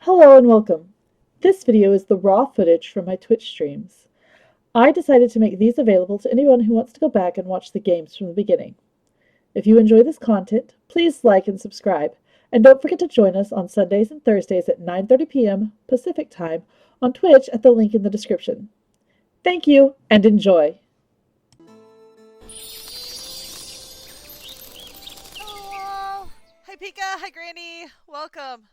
Hello and welcome. This video is the raw footage from my Twitch streams. I decided to make these available to anyone who wants to go back and watch the games from the beginning. If you enjoy this content, please like and subscribe, and don't forget to join us on Sundays and Thursdays at 9:30 p.m. Pacific Time on Twitch at the link in the description. Thank you and enjoy! Hello! Hi Pika! Hi Granny! Welcome!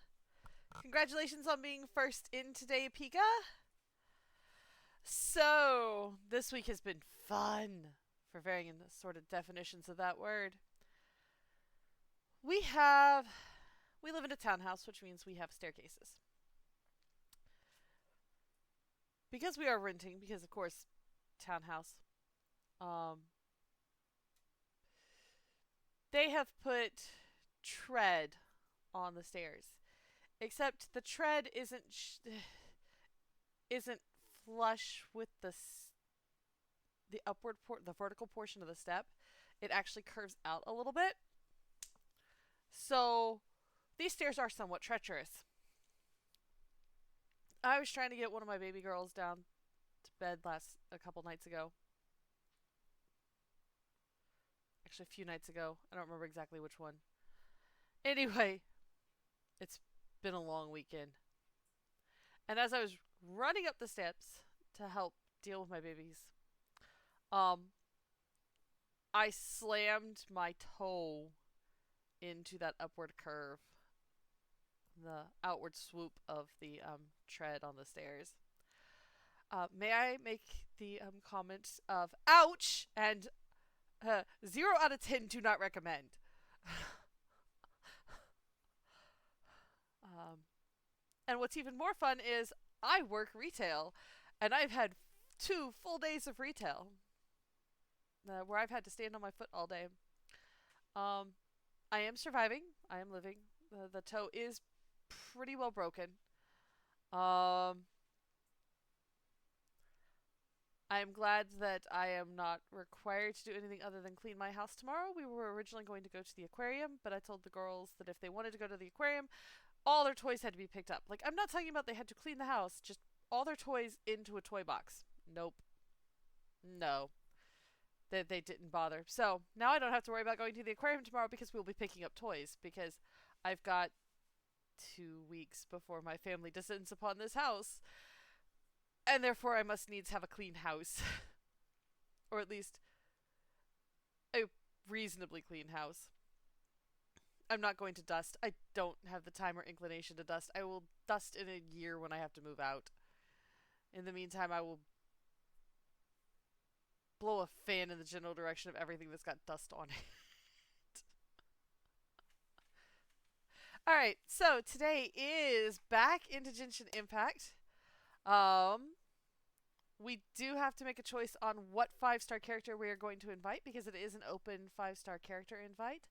Congratulations on being first in today, Pika! So, this week has been fun, for varying sort of definitions of that word. We live in a townhouse, which means we have staircases. Because we are renting, because of course, townhouse, um, they have put tread on the stairs. Except the tread isn't flush with the vertical portion of the step. It actually curves out a little bit. So these stairs are somewhat treacherous. I was trying to get one of my baby girls down to bed a couple nights ago. Actually, a few nights ago. I don't remember exactly which one. Anyway, it's been a long weekend. And as I was running up the steps to help deal with my babies, um, I slammed my toe into that upward curve, the outward swoop of the tread on the stairs. May I make the comment of ouch and 0 out of 10 do not recommend. um, and what's even more fun is I work retail, and I've had 2 full days of retail where I've had to stand on my foot all day. Um, I am surviving. I am living. The toe is pretty well broken. Um, I am glad that I am not required to do anything other than clean my house tomorrow. We were originally going to go to the aquarium, but I told the girls that if they wanted to go to the aquarium, all their toys had to be picked up. Like, I'm not talking about they had to clean the house, just all their toys into a toy box. Nope. No. They didn't bother. So now I don't have to worry about going to the aquarium tomorrow because we'll be picking up toys because I've got 2 weeks before my family descends upon this house, and therefore I must needs have a clean house. Or at least a reasonably clean house. I'm not going to dust. I don't have the time or inclination to dust. I will dust in a year when I have to move out. In the meantime, I will blow a fan in the general direction of everything that's got dust on it. Alright, so today is back into Genshin Impact. Um, we do have to make a choice on what 5-star character we are going to invite because it is an open 5-star character invite.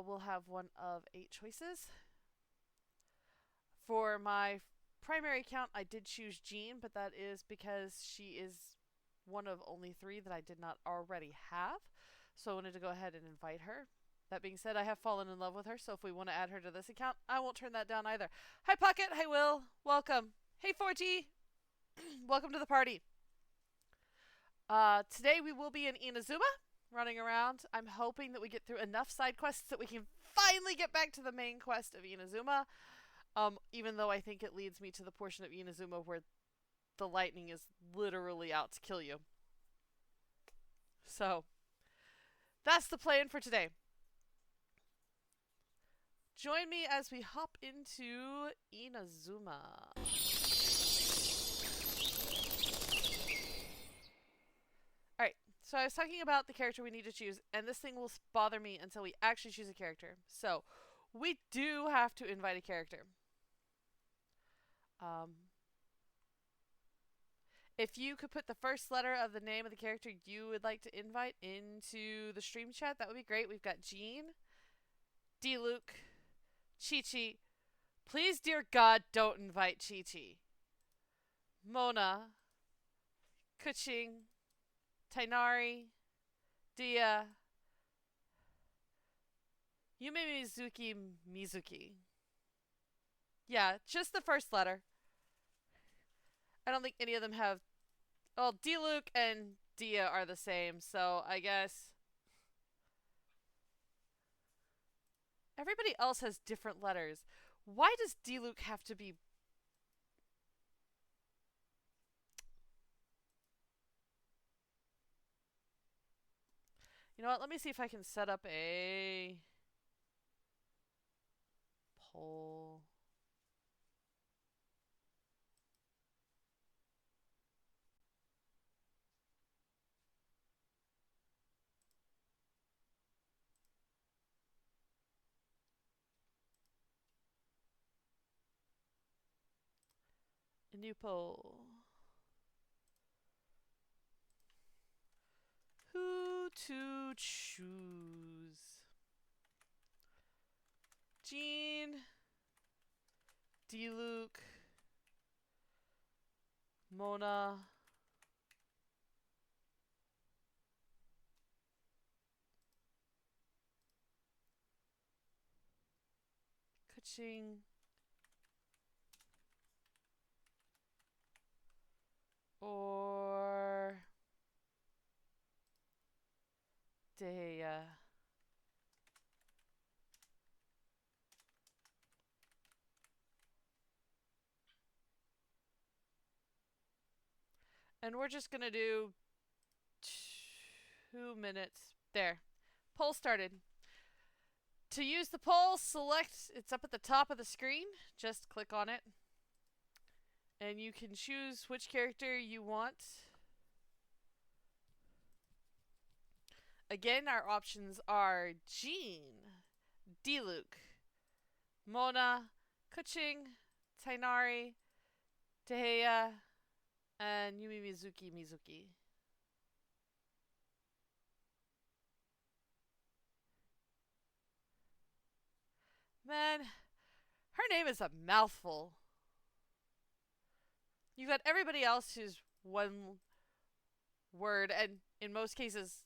We'll have one of 8 choices. For my primary account, I did choose Jean, but that is because she is one of only 3 that I did not already have. So I wanted to go ahead and invite her. That being said, I have fallen in love with her, so if we want to add her to this account, I won't turn that down either. Hi, Pocket. Hi, Will. Welcome. Hey, 4G. Welcome to the party. Today we will be in Inazuma, running around. I'm hoping that we get through enough side quests that we can finally get back to the main quest of Inazuma. Even though I think it leads me to the portion of Inazuma where the lightning is literally out to kill you. So, that's the plan for today. Join me as we hop into Inazuma. Alright, so I was talking about the character we need to choose, and this thing will bother me until we actually choose a character. So, we do have to invite a character. If you could put the first letter of the name of the character you would like to invite into the stream chat, that would be great. We've got Jean, D-Luke, Chi-Chi. Please, dear God, don't invite Chi-Chi. Mona, Kuching, Tainari, Dia, Yume Mizuki. Yeah, just the first letter. I don't think any of them have. Well, Diluc and Dia are the same, so I guess everybody else has different letters. Why does Diluc have to be? You know what? Let me see if I can set up a poll. A new poll. Who to choose? Jean, Diluc, Mona, Keqing, or Dehya. And we're just gonna do 2 minutes. There. Poll started. To use the poll, select, it's up at the top of the screen. Just click on it. And you can choose which character you want. Again, our options are Jean, Diluc, Mona, Keqing, Tighnari, Dehya, and Yumi Mizuki. Man, her name is a mouthful. You got everybody else who's one word, and in most cases,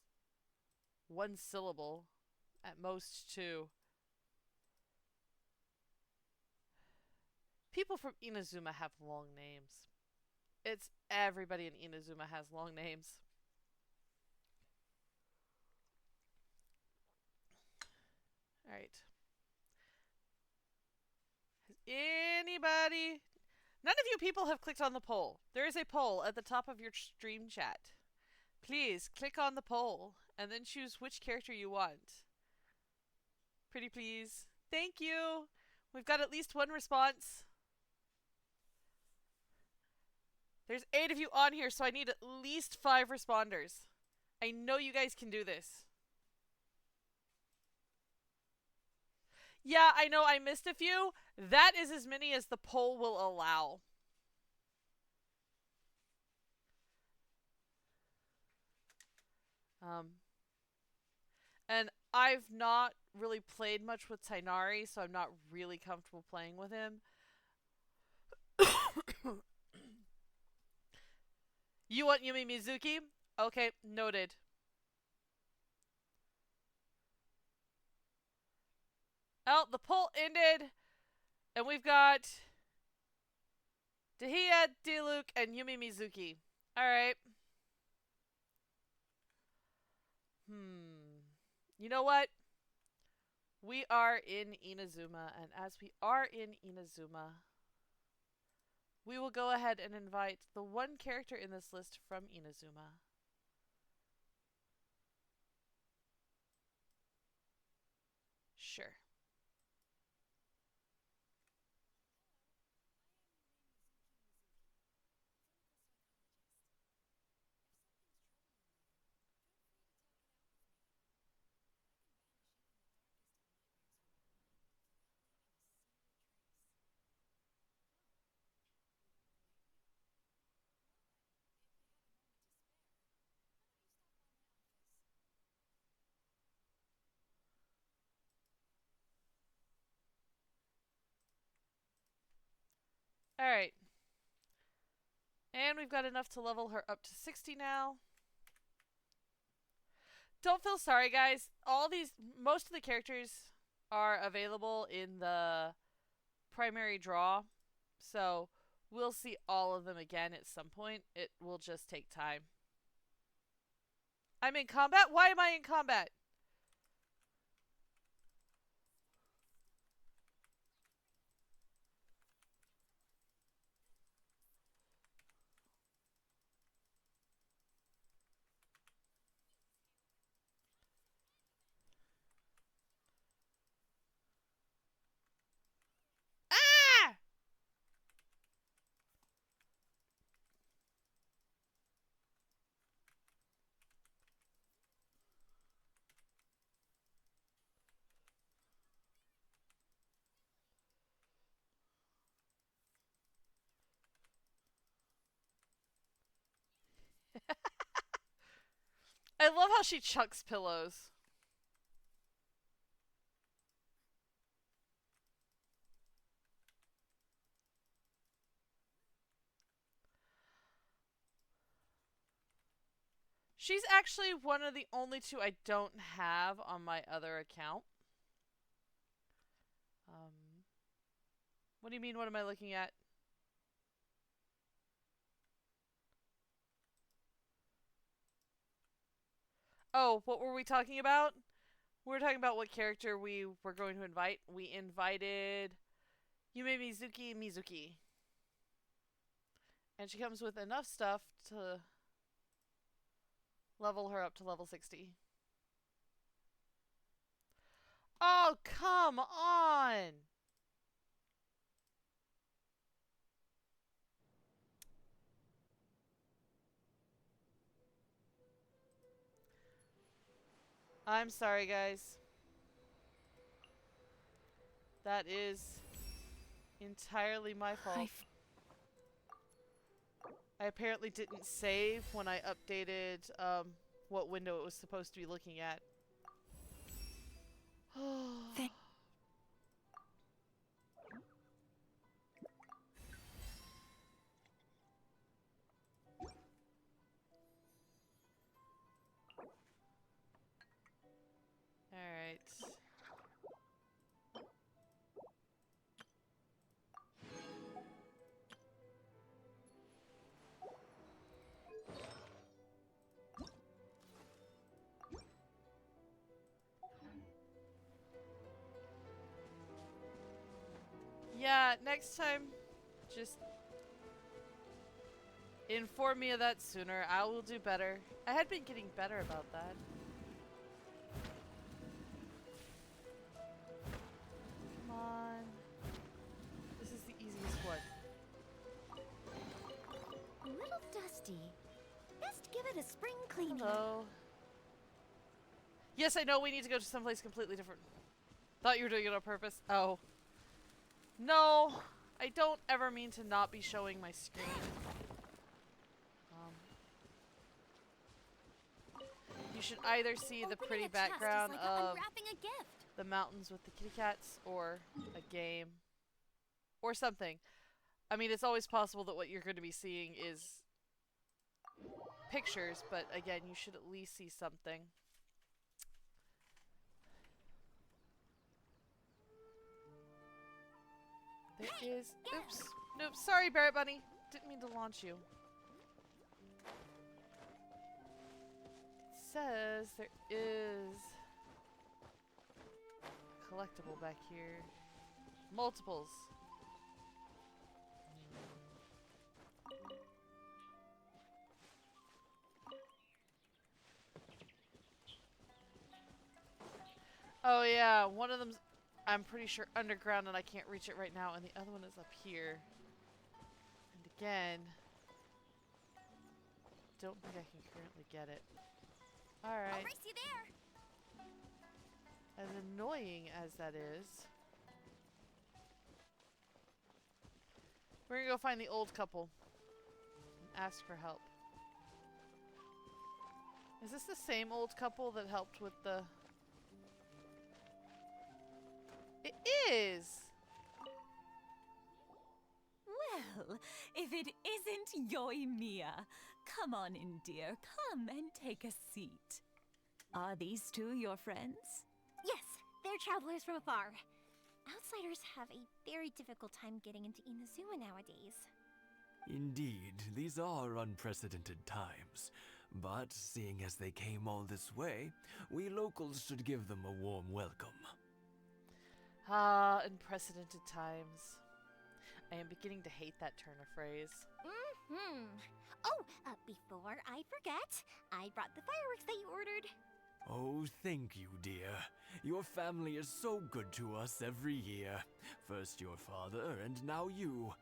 one syllable. At most, two. People from Inazuma have long names. It's everybody in Inazuma has long names. Alright. Has anybody. None of you people have clicked on the poll. There is a poll at the top of your stream chat. Please click on the poll and then choose which character you want. Pretty please. Thank you. We've got at least one response. There's 8 of you on here, so I need at least 5 responders. I know you guys can do this. Yeah, I know I missed a few. That is as many as the poll will allow. And I've not really played much with Tighnari, so I'm not really comfortable playing with him. You want Yumi Mizuki? Okay, noted. Oh, the poll ended, and we've got Dehya, Diluc, and Yumi Mizuki. Alright. You know what? We are in Inazuma, and as we are in Inazuma, we will go ahead and invite the one character in this list from Inazuma. Sure. Alright. And we've got enough to level her up to 60 now. Don't feel sorry, guys. Most of the characters are available in the primary draw, so we'll see all of them again at some point. It will just take time. I'm in combat? Why am I in combat? Ah! I love how she chucks pillows. She's actually one of the only two I don't have on my other account. What do you mean, what am I looking at? Oh, what were we talking about? We were talking about what character we were going to invite. We invited Yume Mizuki. And she comes with enough stuff to level her up to level 60. Oh, come on! I'm sorry, guys. That is entirely my fault. I apparently didn't save when I updated what window it was supposed to be looking at. Alright. Yeah, next time, just inform me of that sooner. I will do better. I had been getting better about that. Come on. This is the easiest one. A little dusty. Best give it a spring cleaning. Hello. Yes, I know we need to go to someplace completely different. Thought you were doing it on purpose. Oh. No, I don't ever mean to not be showing my screen. You should either see the pretty background of the mountains with the kitty cats, or a game, or something. I mean, it's always possible that what you're going to be seeing is pictures, but again, you should at least see something. There is... Oops. Nope. Sorry, Barrett Bunny. Didn't mean to launch you. It says there is a collectible back here. Multiples. Oh yeah, one of them's, I'm pretty sure, underground and I can't reach it right now, and the other one is up here. And again, don't think I can currently get it. Alright. I'll race you there. As annoying as that is, we're gonna go find the old couple and ask for help. Is this the same old couple that helped with the... It is! Well, if it isn't Yoimiya, come on in, dear. Come and take a seat. Are these two your friends? Yes, they're travelers from afar. Outsiders have a very difficult time getting into Inazuma nowadays. Indeed, these are unprecedented times. But seeing as they came all this way, we locals should give them a warm welcome. Ah, unprecedented times. I am beginning to hate that turn of phrase. Oh, before I forget, I brought the fireworks that you ordered. Oh, thank you, dear. Your family is so good to us every year. First your father, and now you.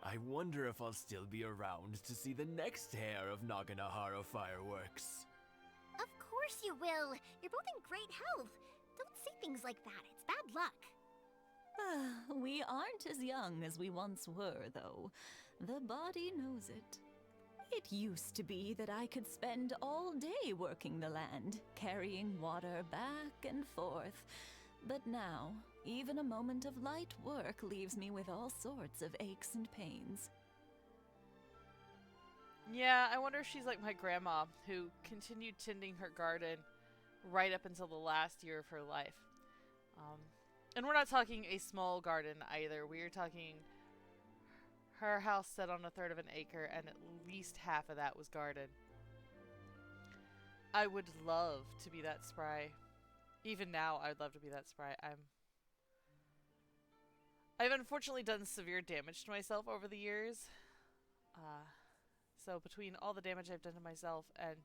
I wonder if I'll still be around to see the next hair of Naganahara fireworks. Of course you will. You're both in great health. Don't say things like that. It's bad luck. We aren't as young as we once were, though. The body knows it. It used to be that I could spend all day working the land, carrying water back and forth. But now, even a moment of light work leaves me with all sorts of aches and pains. Yeah, I wonder if she's like my grandma, who continued tending her garden right up until the last year of her life. And we're not talking a small garden either. We are talking her house set on 1/3 of an acre, and at least half of that was garden. I would love to be that spry. Even now, I'd love to be that spry. I've unfortunately done severe damage to myself over the years. So between all the damage I've done to myself and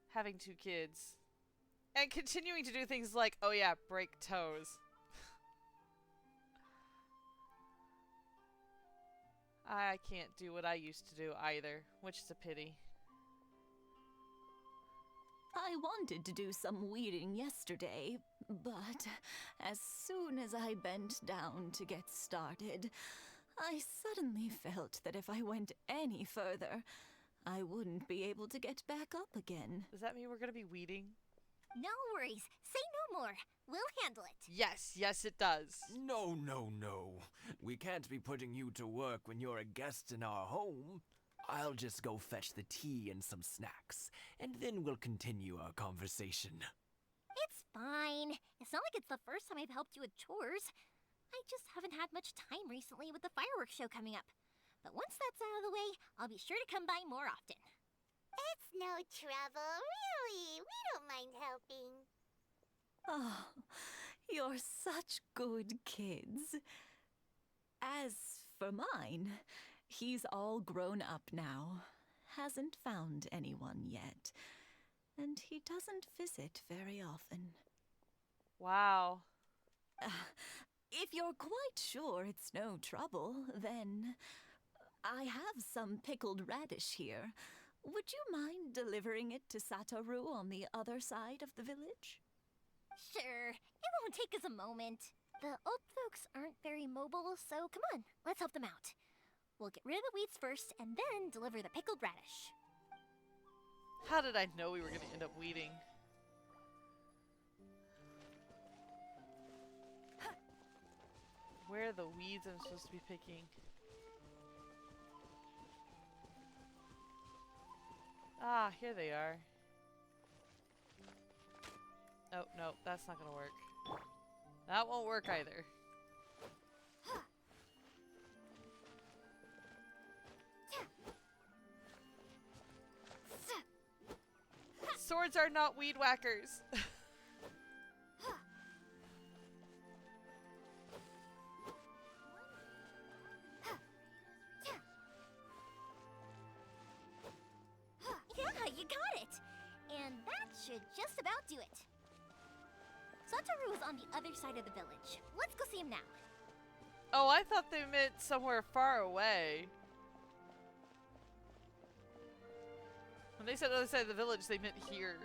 having 2 kids, and continuing to do things like, oh yeah, break toes. I can't do what I used to do either, which is a pity. I wanted to do some weeding yesterday, but as soon as I bent down to get started, I suddenly felt that if I went any further, I wouldn't be able to get back up again. Does that mean we're gonna be weeding? No worries. Say no more. We'll handle it. Yes, yes it does. No, no, no. We can't be putting you to work when you're a guest in our home. I'll just go fetch the tea and some snacks, and then we'll continue our conversation. It's fine. It's not like it's the first time I've helped you with chores. I just haven't had much time recently with the fireworks show coming up. But once that's out of the way, I'll be sure to come by more often. It's no trouble, really. We don't mind helping. Oh, you're such good kids. As for mine, he's all grown up now, hasn't found anyone yet, and he doesn't visit very often. Wow. If you're quite sure it's no trouble, then I have some pickled radish here. Would you mind delivering it to Satoru on the other side of the village? Sure. It won't take us a moment. The old folks aren't very mobile, so come on, let's help them out. We'll get rid of the weeds first, and then deliver the pickled radish. How did I know we were gonna end up weeding? Where are the weeds I'm supposed to be picking? Ah, here they are. Oh, no, that's not gonna work. That won't work either. Swords are not weed whackers. Yeah, you got it! And that should just about do it. Satoru is on the other side of the village. Let's go see him now. Oh, I thought they meant somewhere far away. When they said other side of the village, they meant here.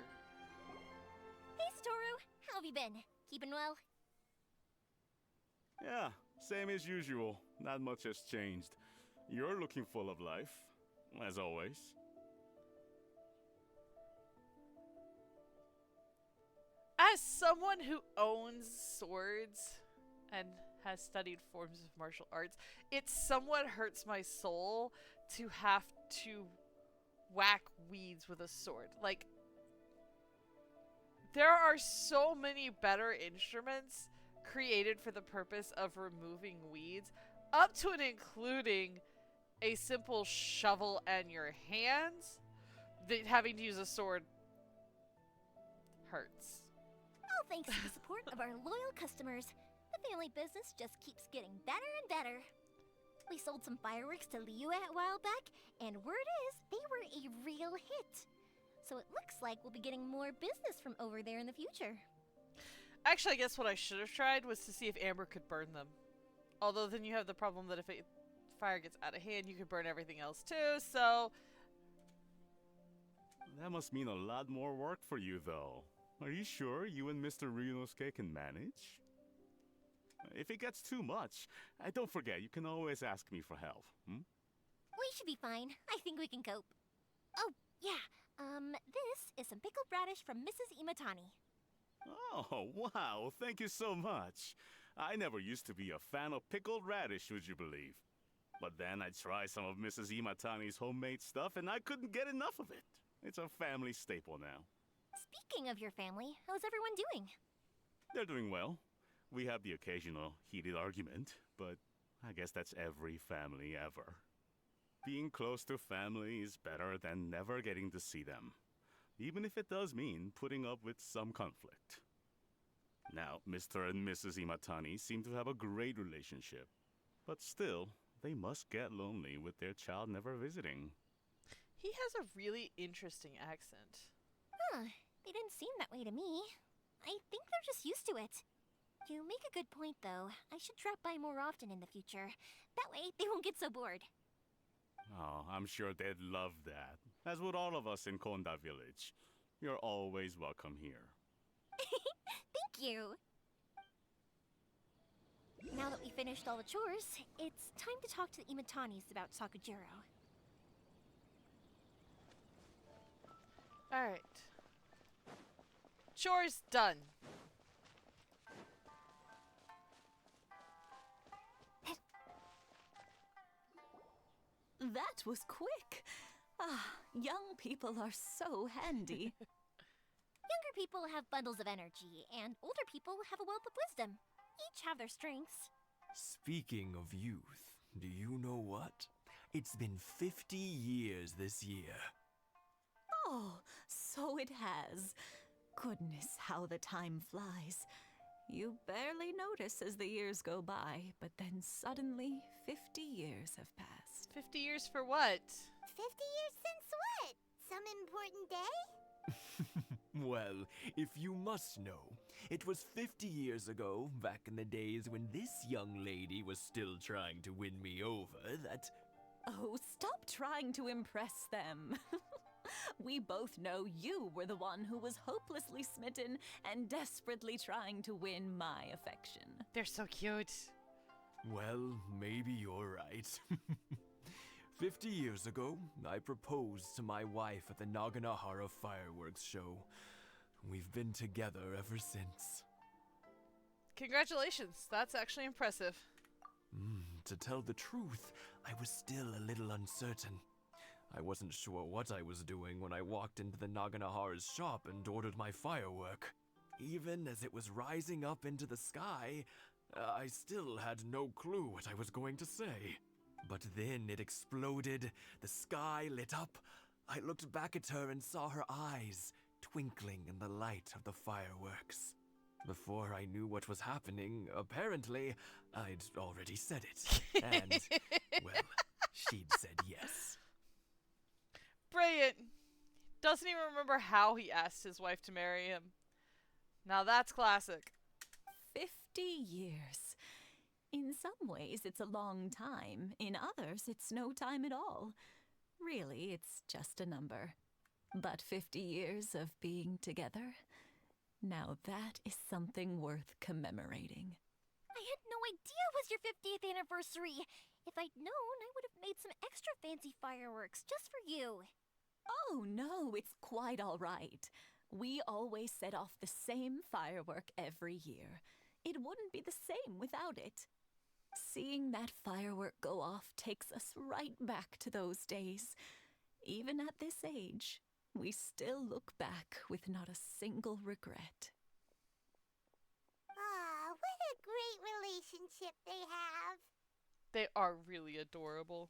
Hey, Satoru. How have you been? Keeping well? Yeah, same as usual. Not much has changed. You're looking full of life, as always. As someone who owns swords and has studied forms of martial arts, it somewhat hurts my soul to have to whack weeds with a sword. Like, there are so many better instruments created for the purpose of removing weeds, up to and including a simple shovel and your hands, that having to use a sword hurts. All thanks to the support of our loyal customers, the family business just keeps getting better and better. We sold some fireworks to Liyue a while back, and word is they were a real hit. So it looks like we'll be getting more business from over there in the future. Actually, I guess what I should have tried was to see if Amber could burn them. Although then you have the problem that if fire gets out of hand, you could burn everything else too, so... That must mean a lot more work for you, though. Are you sure you and Mr. Ryunosuke can manage? If it gets too much, don't forget, you can always ask me for help. We should be fine. I think we can cope. Oh, yeah. This is some pickled radish from Mrs. Imatani. Oh, wow, thank you so much. I never used to be a fan of pickled radish, would you believe? But then I tried some of Mrs. Imatani's homemade stuff and I couldn't get enough of it. It's a family staple now. Speaking of your family, how's everyone doing? They're doing well. We have the occasional heated argument, but I guess that's every family ever. Being close to family is better than never getting to see them, even if it does mean putting up with some conflict. Now, Mr. and Mrs. Imatani seem to have a great relationship, but still, they must get lonely with their child never visiting. He has a really interesting accent. Huh, they didn't seem that way to me. I think they're just used to it. You make a good point, though. I should drop by more often in the future. That way, they won't get so bored. Oh, I'm sure they'd love that, as would all of us in Konda Village. You're always welcome here. Thank you! Now that we finished all the chores, it's time to talk to the Imatanis about Sakujiro. Alright. Chores done. That was quick. Ah, young people are so handy. Younger people have bundles of energy, and older people have a wealth of wisdom. Each have their strengths. Speaking of youth, do you know what? It's been 50 years this year. Oh, so it has. Goodness, how the time flies. You barely notice as the years go by, but then suddenly 50 years have passed. 50 years for what? 50 years since what? Some important day? Well, if you must know, it was 50 years ago, back in the days when this young lady was still trying to win me over, that... Oh, stop trying to impress them. We both know you were the one who was hopelessly smitten and desperately trying to win my affection. They're so cute. Well, maybe you're right. 50 years ago, I proposed to my wife at the Naganahara fireworks show. We've been together ever since. Congratulations. That's actually impressive. To tell the truth, I was still a little uncertain. I wasn't sure what I was doing when I walked into the Naganahara's shop and ordered my firework. Even as it was rising up into the sky, I still had no clue what I was going to say. But then it exploded, the sky lit up. I looked back at her and saw her eyes twinkling in the light of the fireworks. Before I knew what was happening, apparently, I'd already said it. And, well, she'd said yes. Brilliant. Doesn't even remember how he asked his wife to marry him. Now that's classic. 50 years. In some ways, it's a long time. In others, it's no time at all. Really, it's just a number. But 50 years of being together? Now that is something worth commemorating. I had no idea it was your 50th anniversary. If I'd known, I would have made some extra fancy fireworks just for you. Oh no, it's quite all right. We always set off the same firework every year. It wouldn't be the same without it. Seeing that firework go off takes us right back to those days. Even at this age, we still look back with not a single regret. Ah, what a great relationship they have. They are really adorable.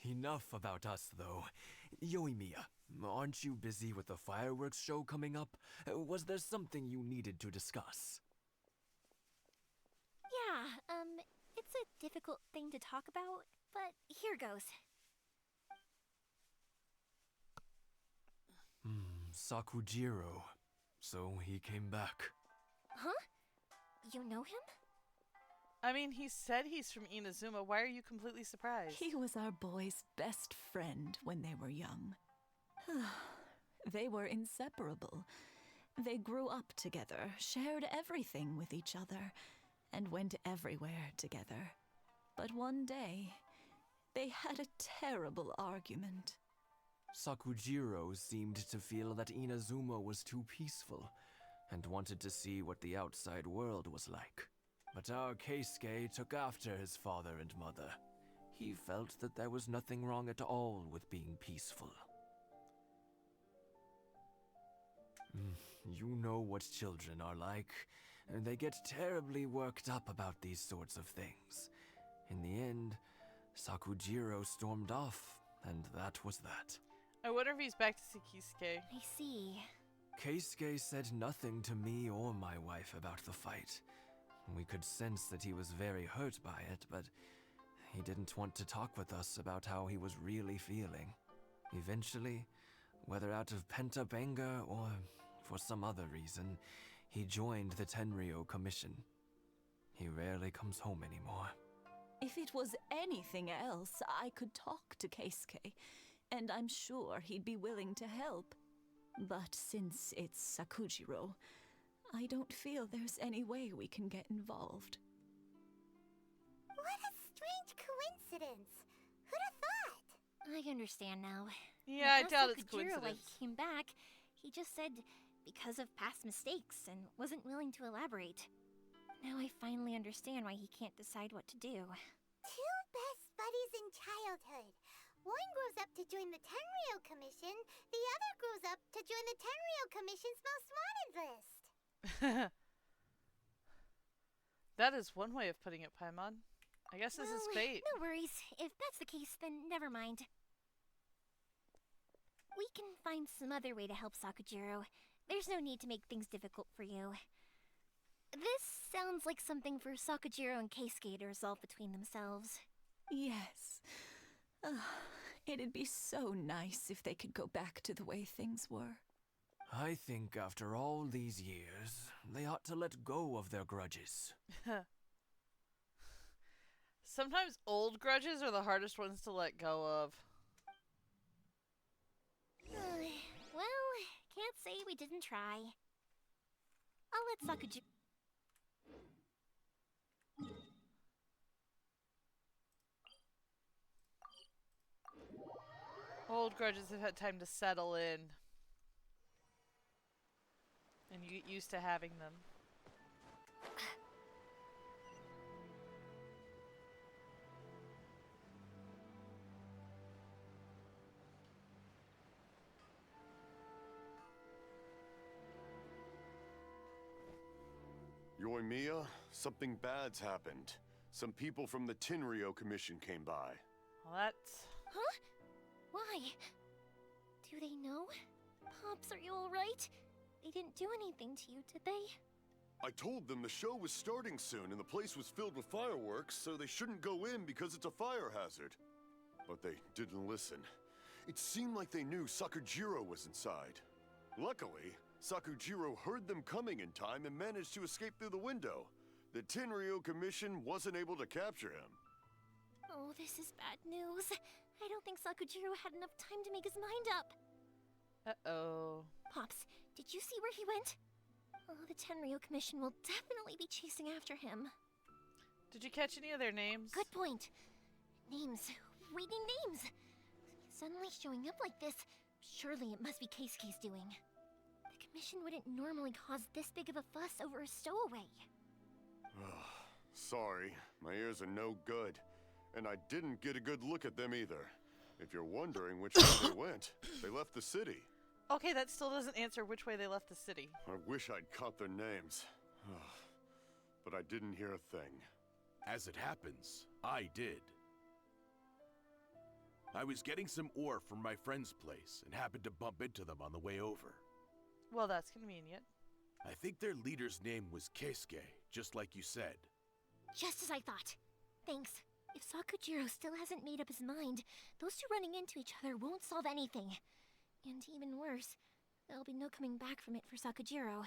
Enough about us, though. Yoimiya, aren't you busy with the fireworks show coming up? Was there something you needed to discuss? Yeah, it's a difficult thing to talk about, but here goes. Sakujiro. So he came back. Huh? You know him? I mean, he said he's from Inazuma. Why are you completely surprised? He was our boys' best friend when they were young. They were inseparable. They grew up together, shared everything with each other, and went everywhere together. But one day, they had a terrible argument. Sakujiro seemed to feel that Inazuma was too peaceful, and wanted to see what the outside world was like. But our Keisuke took after his father and mother. He felt that there was nothing wrong at all with being peaceful. You know what children are like, and they get terribly worked up about these sorts of things. In the end, Sakujiro stormed off, and that was that. I wonder if he's back to see Keisuke. I see. Keisuke said nothing to me or my wife about the fight. We could sense that he was very hurt by it, but he didn't want to talk with us about how he was really feeling. Eventually, whether out of pent-up anger or for some other reason, he joined the Tenryou Commission. He rarely comes home anymore. If it was anything else, I could talk to Keisuke, and I'm sure he'd be willing to help. But since it's Sakujiro, I don't feel there's any way we can get involved. What a strange coincidence. Who'd have thought? I understand now. Yeah, I When doubt it's Sakujiro, coincidence. he came back, he just said because of past mistakes and wasn't willing to elaborate. Now I finally understand why he can't decide what to do. Two best buddies in childhood. One grows up to join the Tenryou Commission, the other grows up to join the Tenryou Commission's most wanted list. That is one way of putting it, Paimon. I guess this is Well, fate. No worries. If that's the case, then never mind. We can find some other way to help Sakujiro. There's no need to make things difficult for you. This sounds like something for Sakujiro and Keisuke to resolve between themselves. Yes. It'd be so nice if they could go back to the way things were. I think after all these years, they ought to let go of their grudges. Sometimes old grudges are the hardest ones to let go of. Well, can't say we didn't try. I'll let Sakujiro... Old grudges have had time to settle in. And you get used to having them. Yoimiya, something bad's happened. Some people from the Tenryou Commission came by. Well, that's... Huh? Why? Do they know? Pops, are you alright? They didn't do anything to you, did they? I told them the show was starting soon and the place was filled with fireworks, so they shouldn't go in because it's a fire hazard. But they didn't listen. It seemed like they knew Sakujiro was inside. Luckily, Sakujiro heard them coming in time and managed to escape through the window. The Tenryou Commission wasn't able to capture him. Oh, this is bad news. I don't think Sakujiro had enough time to make his mind up. Uh-oh. Pops, did you see where he went? Oh, the Tenryou Commission will definitely be chasing after him. Did you catch any of their names? Good point. Names. Reading names. Suddenly showing up like this. Surely it must be Keisuke's doing. The Commission wouldn't normally cause this big of a fuss over a stowaway. Sorry, my ears are no good. And I didn't get a good look at them either. If you're wondering which way they went, they left the city. Okay, that still doesn't answer which way they left the city. I wish I'd caught their names. but I didn't hear a thing. As it happens, I did. I was getting some ore from my friend's place and happened to bump into them on the way over. Well, that's convenient. I think their leader's name was Keisuke, just like you said. Just as I thought. Thanks. If Sakujiro still hasn't made up his mind, those two running into each other won't solve anything. And even worse, there'll be no coming back from it for Sakujiro.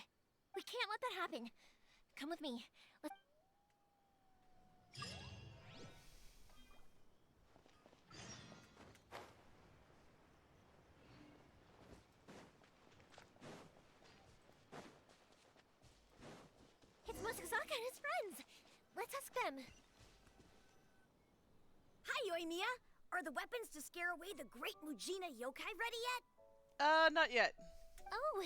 We can't let that happen. Come with me. Let's... It's Mochizaka and his friends. Let's ask them. Hi, Yoimiya! Are the weapons to scare away the great Mujina yokai ready yet? Not yet. Oh,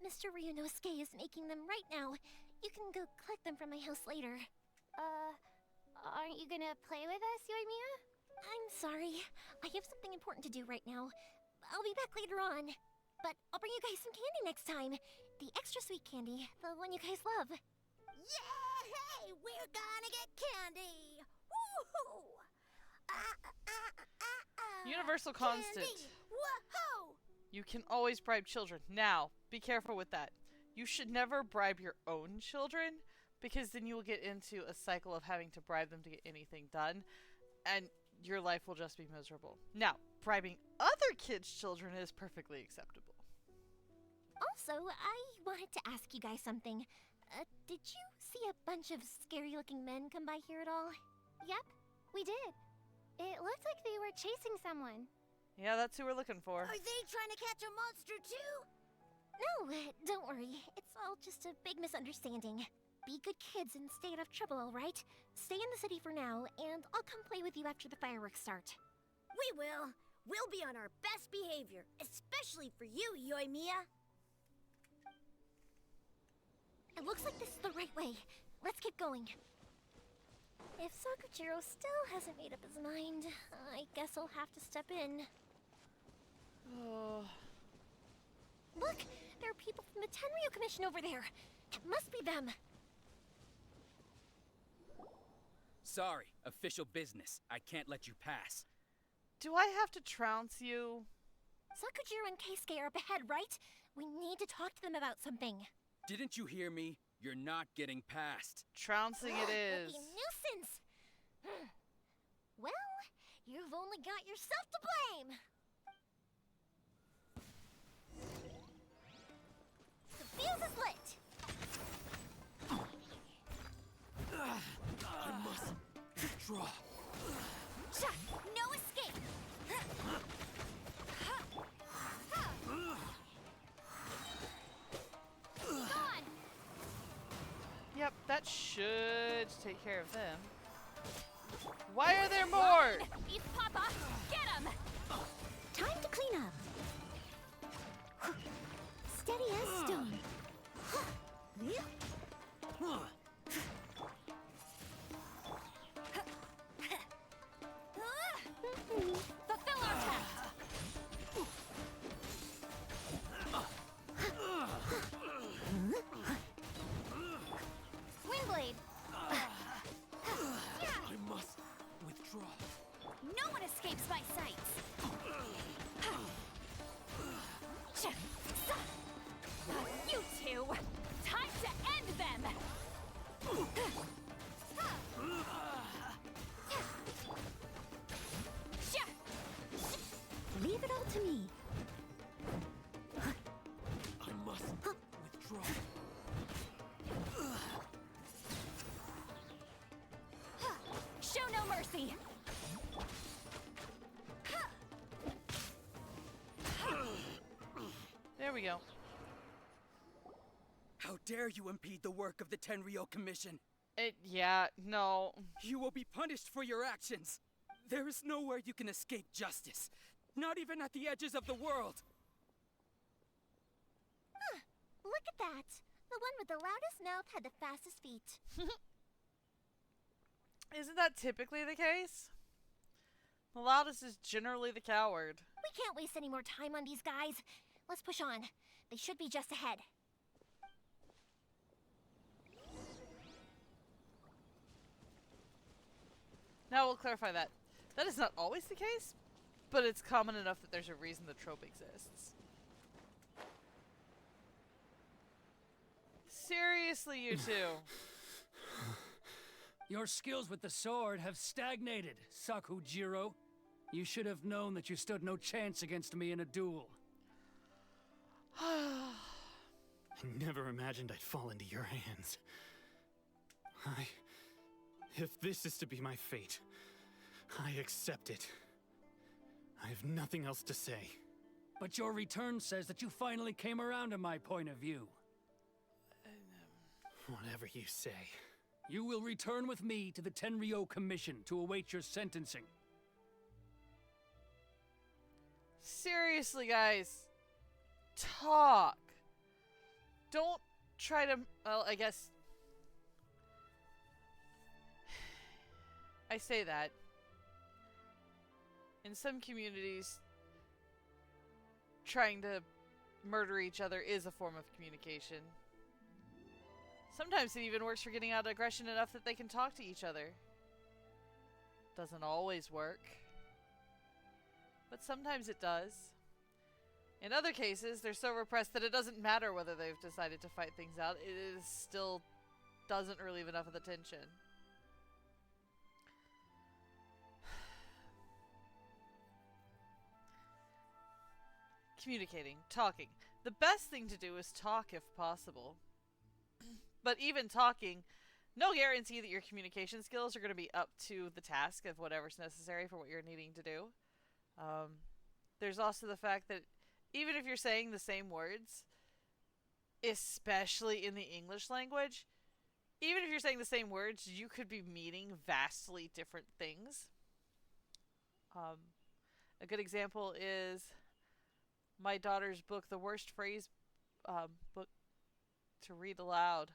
Mr. Ryunosuke is making them right now. You can go collect them from my house later. Aren't you gonna play with us, Yoimiya? I'm sorry. I have something important to do right now. I'll be back later on. But I'll bring you guys some candy next time. The extra sweet candy, the one you guys love. Yay! We're gonna get candy! Woohoo! Universal constant. Candy! Woohoo! You can always bribe children. Now, be careful with that. You should never bribe your own children, because then you will get into a cycle of having to bribe them to get anything done, and your life will just be miserable. Now, bribing other kids' children is perfectly acceptable. Also, I wanted to ask you guys something. Did you see a bunch of scary-looking men come by here at all? Yep, we did. It looked like they were chasing someone. Yeah, that's who we're looking for. Are they trying to catch a monster too? No, don't worry. It's all just a big misunderstanding. Be good kids and stay out of trouble, alright? Stay in the city for now, and I'll come play with you after the fireworks start. We will. We'll be on our best behavior, especially for you, Yoimiya. It looks like this is the right way. Let's keep going. If Sakujiro still hasn't made up his mind, I guess I'll have to step in. Oh. Look! There are people from the Tenryo Commission over there! It must be them! Sorry, official business. I can't let you pass. Do I have to trounce you? Sakujiro and Keisuke are up ahead, right? We need to talk to them about something. Didn't you hear me? You're not getting past. Trouncing it is. What a nuisance! Well, you've only got yourself to blame! The fuse is lit! I must withdraw. No escape! Gone! Yep, that should take care of them. Why are there more? Beef Papa, get him! Time to clean up. Steady as stone. Fulfill our task! Windblade! I must withdraw. No one escapes my sights! You two! Time to end them! Leave it all to me. I must withdraw. Show no mercy! There we go. How dare you impede the work of the Tenryo Commission? Yeah, no. You will be punished for your actions. There is nowhere you can escape justice. Not even at the edges of the world. Look at that. The one with the loudest mouth had the fastest feet. Isn't that typically the case? The loudest is generally the coward. We can't waste any more time on these guys. Let's push on. They should be just ahead. Now we'll clarify that. That is not always the case, but it's common enough that there's a reason the trope exists. Seriously, you two. Your skills with the sword have stagnated, Sakujiro. You should have known that you stood no chance against me in a duel. I never imagined I'd fall into your hands. If this is to be my fate, I accept it. I have nothing else to say. But your return says that you finally came around to my point of view. Whatever you say. You will return with me to the Tenryo Commission to await your sentencing. Seriously, guys. Talk. Don't try to... Well, I guess... I say that. In some communities, trying to murder each other is a form of communication. Sometimes it even works for getting out aggression enough that they can talk to each other. Doesn't always work. But sometimes it does. In other cases, they're so repressed that it doesn't matter whether they've decided to fight things out. It is still doesn't relieve enough of the tension. Communicating, talking. The best thing to do is talk if possible. But even talking, no guarantee that your communication skills are going to be up to the task of whatever's necessary for what you're needing to do. There's also the fact that even if you're saying the same words, especially in the English language, even if you're saying the same words, you could be meaning vastly different things. A good example is my daughter's book, The Worst Phrase book to read aloud.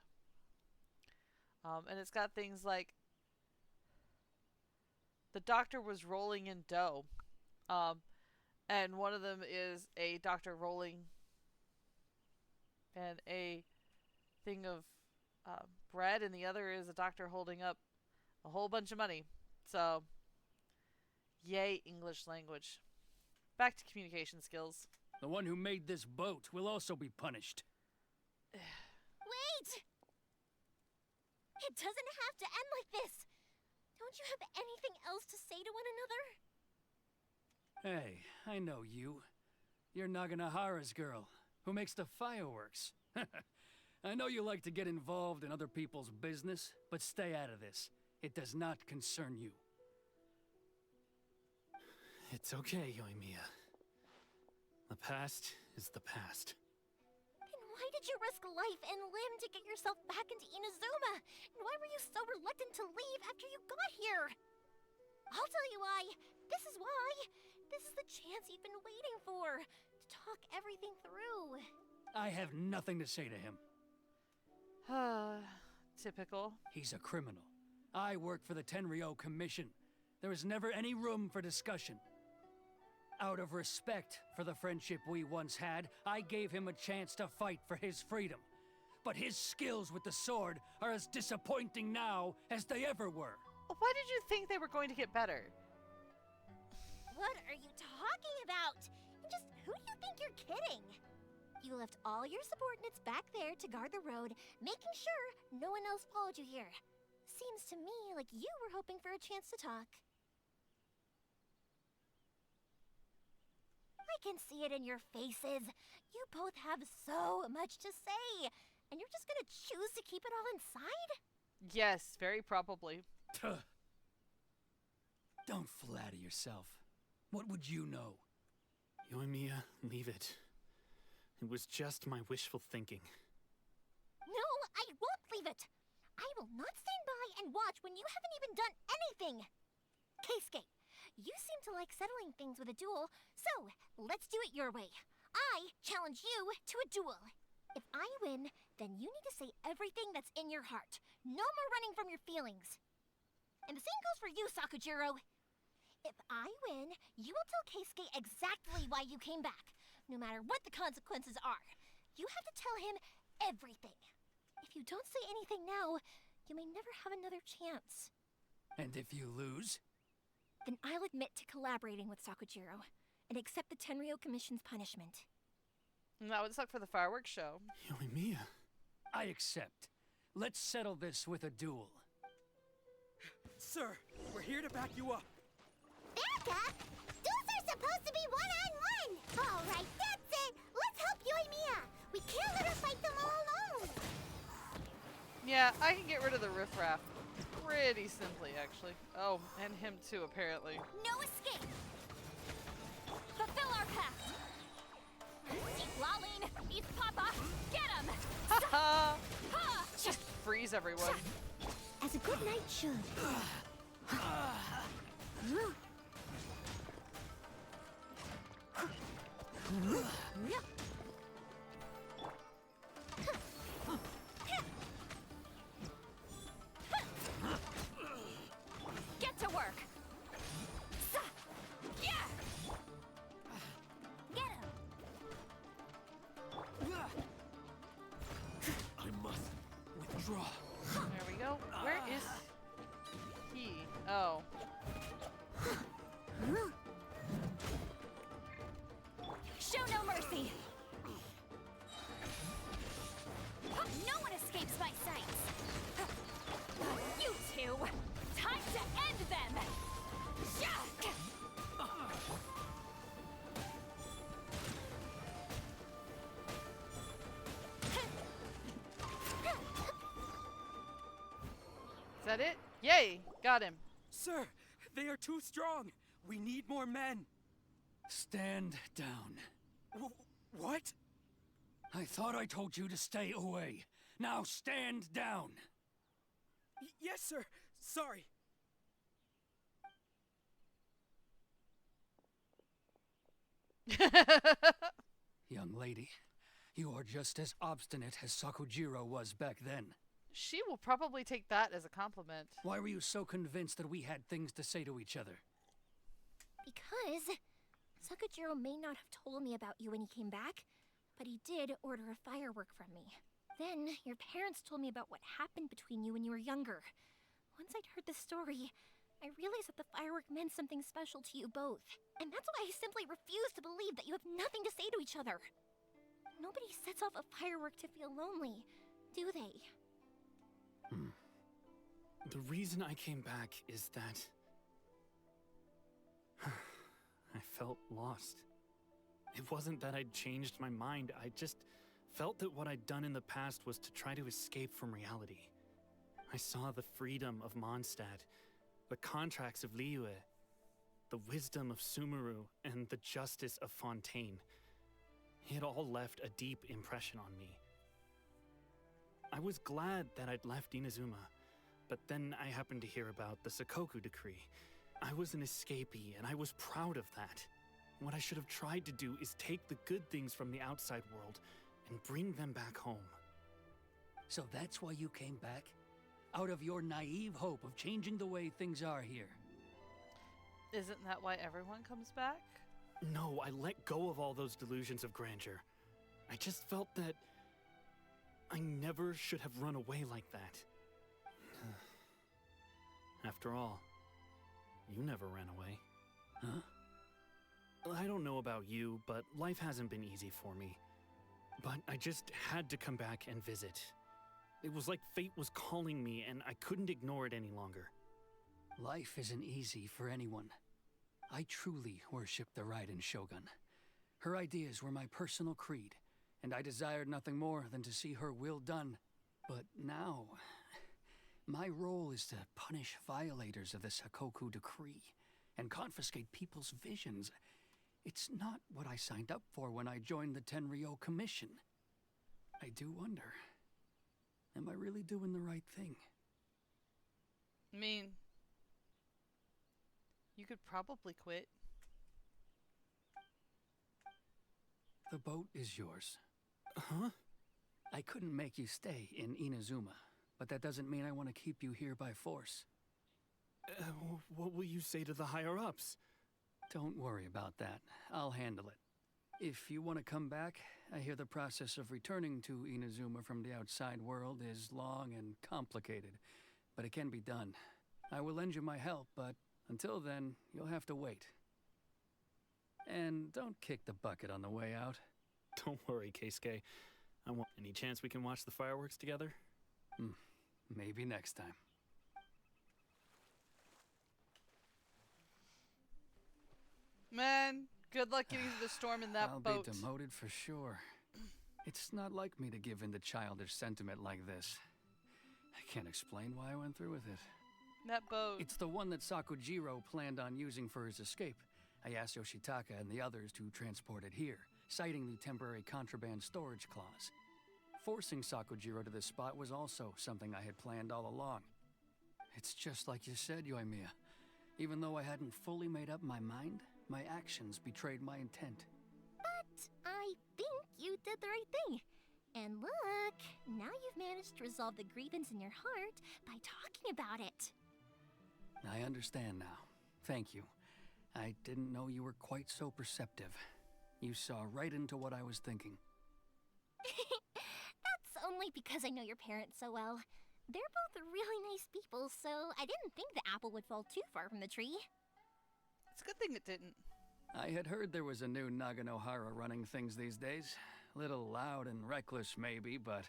And it's got things like, the doctor was rolling in dough. And one of them is a doctor rolling and a thing of bread, and the other is a doctor holding up a whole bunch of money. So, yay, English language. Back to communication skills. The one who made this boat will also be punished. Wait! It doesn't have to end like this! Don't you have anything else to say to one another? Hey, I know you. You're Naganahara's girl, who makes the fireworks. I know you like to get involved in other people's business, but stay out of this. It does not concern you. It's okay, Yoimiya. The past is the past. Then why did you risk life and limb to get yourself back into Inazuma? And why were you so reluctant to leave after you got here? I'll tell you why. This is why. This is the chance you've been waiting for. To talk everything through. I have nothing to say to him. Typical. He's a criminal. I work for the Tenryo Commission. There is never any room for discussion. Out of respect for the friendship we once had, I gave him a chance to fight for his freedom. But his skills with the sword are as disappointing now as they ever were. Why did you think they were going to get better? What are you talking about? And just who do you think you're kidding? You left all your subordinates back there to guard the road, making sure no one else followed you here. Seems to me like you were hoping for a chance to talk. I can see it in your faces. You both have so much to say, and you're just gonna choose to keep it all inside? Yes, very probably. Tuh. Don't flatter yourself. What would you know? Yoimiya, leave it. It was just my wishful thinking. No, I won't leave it. I will not stand by and watch when you haven't even done anything. Keisuke, you seem to like settling things with a duel, so let's do it your way. I challenge you to a duel. If I win, then you need to say everything that's in your heart. No more running from your feelings. And the same goes for you, Sakujiro. If I win, you will tell Keisuke exactly why you came back, no matter what the consequences are. You have to tell him everything. If you don't say anything now, you may never have another chance. And if you lose, then I'll admit to collaborating with Sakujiro and accept the Tenryou Commission's punishment. And that would suck for the fireworks show. Yoimiya. I accept. Let's settle this with a duel. Sir, we're here to back you up. Back up? Duels are supposed to be one-on-one! Alright, that's it! Let's help Yoimiya! We can't let her fight them all alone! Yeah, I can get rid of the riffraff pretty simply, actually. Oh, and him too, apparently. No escape! Fulfill our pact! Laline, East Papa, get him! Haha! Just freeze everyone. As a good knight should. Get to work! Yeah! Get him! I must withdraw. There we go. Where is he? Oh. Show no mercy! No one escapes my sights! You two! Time to end them! Shock! Is that it? Yay! Got him. Sir, they are too strong. We need more men. Stand down. What? I thought I told you to stay away. Now stand down. Yes, sir. Sorry. Young lady, you are just as obstinate as Sakujiro was back then. She will probably take that as a compliment. Why were you so convinced that we had things to say to each other? Because Sakujiro may not have told me about you when he came back, but he did order a firework from me. Then your parents told me about what happened between you when you were younger. Once I'd heard the story, I realized that the firework meant something special to you both. And that's why I simply refuse to believe that you have nothing to say to each other. Nobody sets off a firework to feel lonely, do they? The reason I came back is that I felt lost. It wasn't that I'd changed my mind, I just felt that what I'd done in the past was to try to escape from reality. I saw the freedom of Mondstadt, the contracts of Liyue, the wisdom of Sumeru, and the justice of Fontaine. It all left a deep impression on me. I was glad that I'd left Inazuma, but then I happened to hear about the Sakoku Decree. I was an escapee, and I was proud of that. What I should have tried to do is take the good things from the outside world and bring them back home. So that's why you came back? Out of your naive hope of changing the way things are here? Isn't that why everyone comes back? No, I let go of all those delusions of grandeur. I just felt that I never should have run away like that. After all, you never ran away. Huh? I don't know about you, but life hasn't been easy for me. But I just had to come back and visit. It was like fate was calling me, and I couldn't ignore it any longer. Life isn't easy for anyone. I truly worship the Raiden Shogun. Her ideas were my personal creed, and I desired nothing more than to see her will done. But now, my role is to punish violators of the Sakoku Decree and confiscate people's visions. It's not what I signed up for when I joined the Tenryou Commission. I do wonder, am I really doing the right thing? I mean, you could probably quit. The boat is yours. Huh? I couldn't make you stay in Inazuma, but that doesn't mean I want to keep you here by force. What will you say to the higher-ups? Don't worry about that. I'll handle it. If you want to come back, I hear the process of returning to Inazuma from the outside world is long and complicated, but it can be done. I will lend you my help, but Until then, you'll have to wait. And don't kick the bucket on the way out. Don't worry, Keisuke. Any chance we can watch the fireworks together? Maybe next time. Man, good luck getting through the storm in that I'll boat. be demoted for sure. It's not like me to give in to childish sentiment like this. I can't explain why I went through with it. That boat. It's the one that Sakujiro planned on using for his escape. I asked Yoshitaka and the others to transport it here, citing the temporary contraband storage clause. Forcing Sakujiro to this spot was also something I had planned all along. It's just like you said, Yoimiya. Even though I hadn't fully made up my mind, my actions betrayed my intent. But I think you did the right thing. And look, now you've managed to resolve the grievance in your heart by talking about it. I understand now. Thank you. I didn't know you were quite so perceptive. You saw right into what I was thinking. That's only because I know your parents so well. They're both really nice people, so I didn't think the apple would fall too far from the tree. It's a good thing it didn't. I had heard there was a new Naganohara running things these days. Little loud and reckless, maybe, but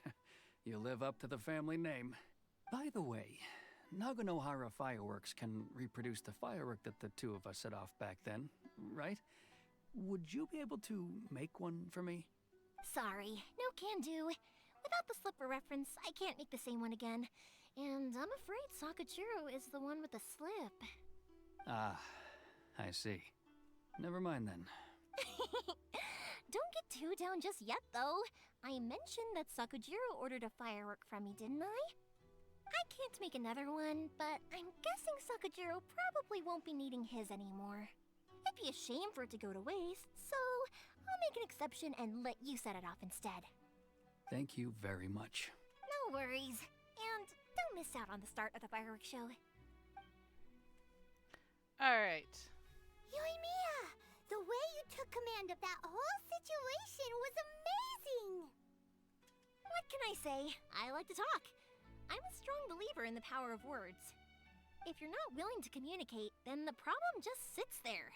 you live up to the family name. By the way, Naganohara Fireworks can reproduce the firework that the two of us set off back then, right? Would you be able to make one for me? Sorry, no can do. Without the slipper reference, I can't make the same one again. And I'm afraid Sakujiro is the one with the slip. Ah, I see. Never mind then. Don't get too down just yet, though. I mentioned that Sakujiro ordered a firework from me, didn't I? I can't make another one, but I'm guessing Sakujiro probably won't be needing his anymore. It'd be a shame for it to go to waste, so I'll make an exception and let you set it off instead. Thank you very much. No worries. And don't miss out on the start of the fireworks show. Alright. Yoimiya, the way you took command of that whole situation was amazing! What can I say? I like to talk. I'm a strong believer in the power of words. If you're not willing to communicate, then the problem just sits there.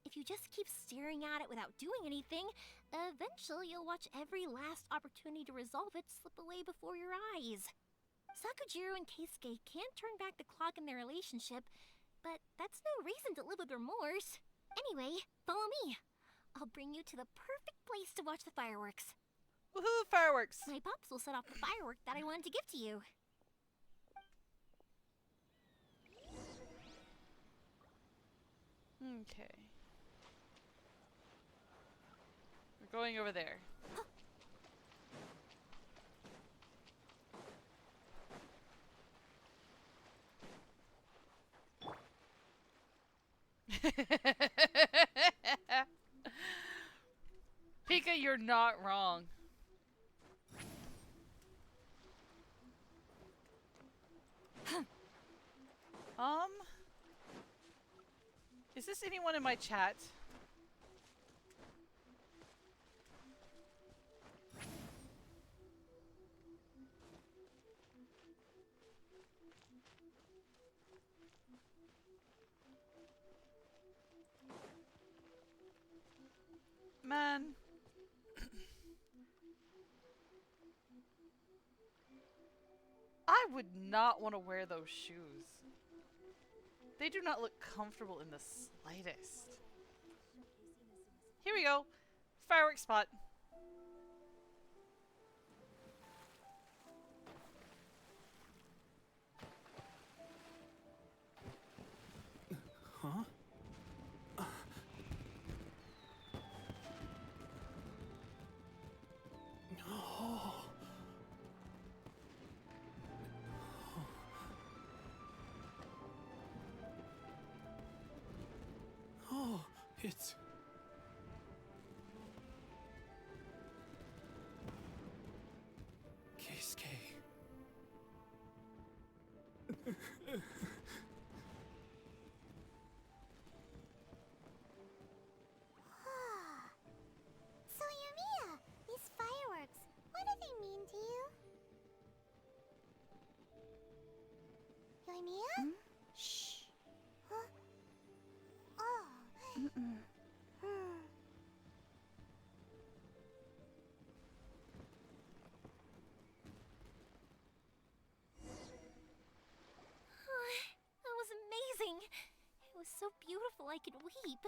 If you just keep staring at it without doing anything, eventually you'll watch every last opportunity to resolve it slip away before your eyes. Sakujiro and Keisuke can't turn back the clock in their relationship, but that's no reason to live with remorse. Anyway, follow me. I'll bring you to the perfect place to watch the fireworks. Woohoo, fireworks! My pops will set off the firework that I wanted to give to you. Okay. We're going over there. Pika, you're not wrong. Is this anyone in my chat? Man. I would not want to wear those shoes. They do not look comfortable in the slightest. Here we go. Fireworks spot. Huh? Oh, it's... Keisuke. So Yoimiya, these fireworks, what do they mean to you? Yoimiya? Shh. Huh? That was amazing. It was so beautiful I could weep.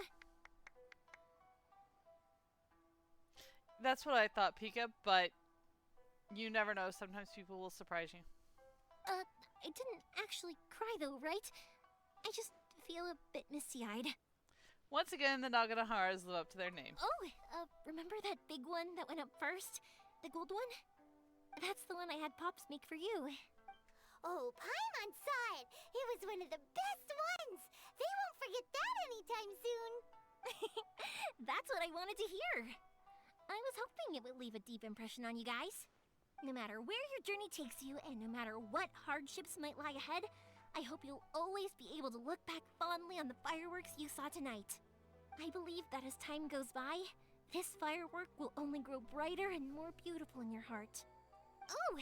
That's what I thought, Pika, but you never know. Sometimes people will surprise you. I didn't actually cry though, right? I just feel a bit misty-eyed. Once again, the Naganaharas live up to their name. Oh, remember that big one that went up first? The gold one? That's the one I had Pops make for you. Oh, Paimon saw it! It was one of the best ones! They won't forget that anytime soon! That's what I wanted to hear. I was hoping it would leave a deep impression on you guys. No matter where your journey takes you, and no matter what hardships might lie ahead, I hope you'll always be able to look back fondly on the fireworks you saw tonight. I believe that as time goes by, this firework will only grow brighter and more beautiful in your heart. Oh,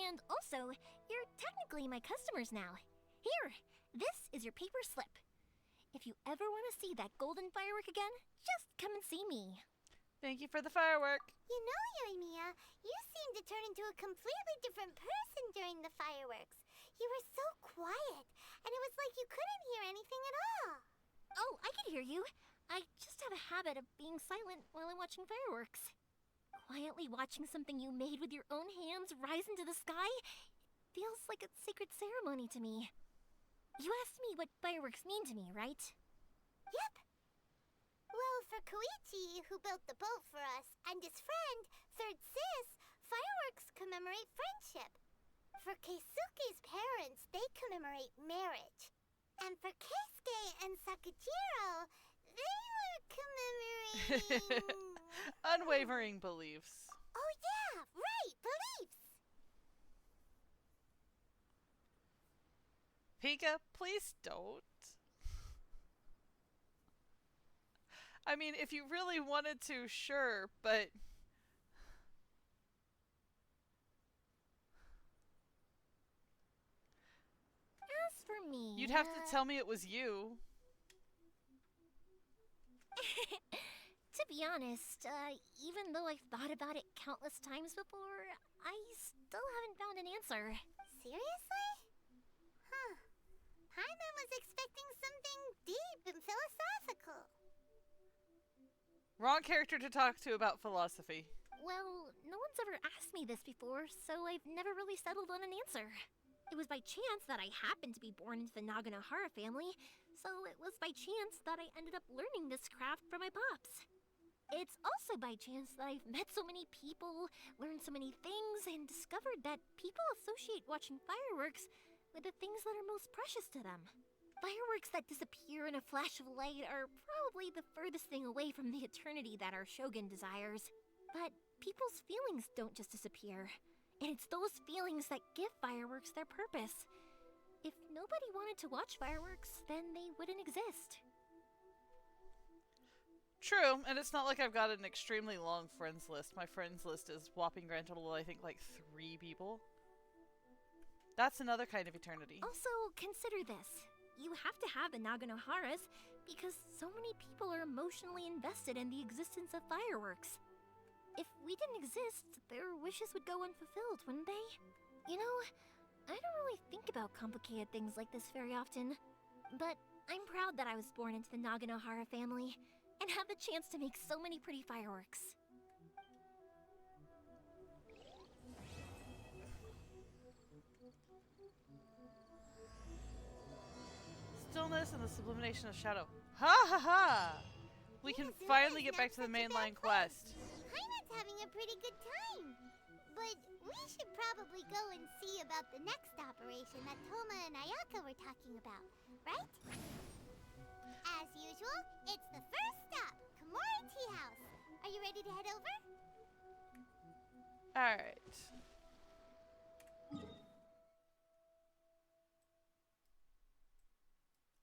and also, you're technically my customers now. Here, this is your paper slip. If you ever want to see that golden firework again, just come and see me. Thank you for the firework. You know, Yoimiya, you seemed to turn into a completely different person during the fireworks. You were so quiet, and it was like you couldn't hear anything at all. Oh, I can hear you. I just have a habit of being silent while I'm watching fireworks. Quietly watching something you made with your own hands rise into the sky feels like a sacred ceremony to me. You asked me what fireworks mean to me, right? Yep. Well, for Koichi, who built the boat for us, and his friend, Third Sis, fireworks commemorate friendship. For Keisuke's parents, they commemorate marriage. And for Keisuke and Sakajiro, they were commemorating... Unwavering beliefs. Oh yeah, right, beliefs! Pika, please don't. I mean, if you really wanted to, sure, but... As for me... You'd have to tell me it was you. To be honest, even though I've thought about it countless times before, I still haven't found an answer. Seriously? Huh. Paimon was expecting something deep and philosophical. Wrong character to talk to about philosophy. Well, no one's ever asked me this before, so I've never really settled on an answer. It was by chance that I happened to be born into the Naganohara family, so it was by chance that I ended up learning this craft from my pops. It's also by chance that I've met so many people, learned so many things, and discovered that people associate watching fireworks with the things that are most precious to them. Fireworks that disappear in a flash of light are probably the furthest thing away from the eternity that our shogun desires. But people's feelings don't just disappear, and it's those feelings that give fireworks their purpose. If nobody wanted to watch fireworks, then they wouldn't exist. True, and it's not like I've got an extremely long friends list. My friends list is whopping grand total, I think, like 3 people. That's another kind of eternity. Also, consider this. You have to have the Naganoharas because so many people are emotionally invested in the existence of fireworks. If we didn't exist, their wishes would go unfulfilled, wouldn't they? You know, I don't really think about complicated things like this very often. But I'm proud that I was born into the Naganohara family and have the chance to make so many pretty fireworks. Stillness and the sublimation of shadow. Ha ha ha! We can finally get back to the mainline quest. Paimon's having a pretty good time. But we should probably go and see about the next operation that Toma and Ayaka were talking about, right? As usual, it's the first stop, Komori Tea House. Are you ready to head over? Alright.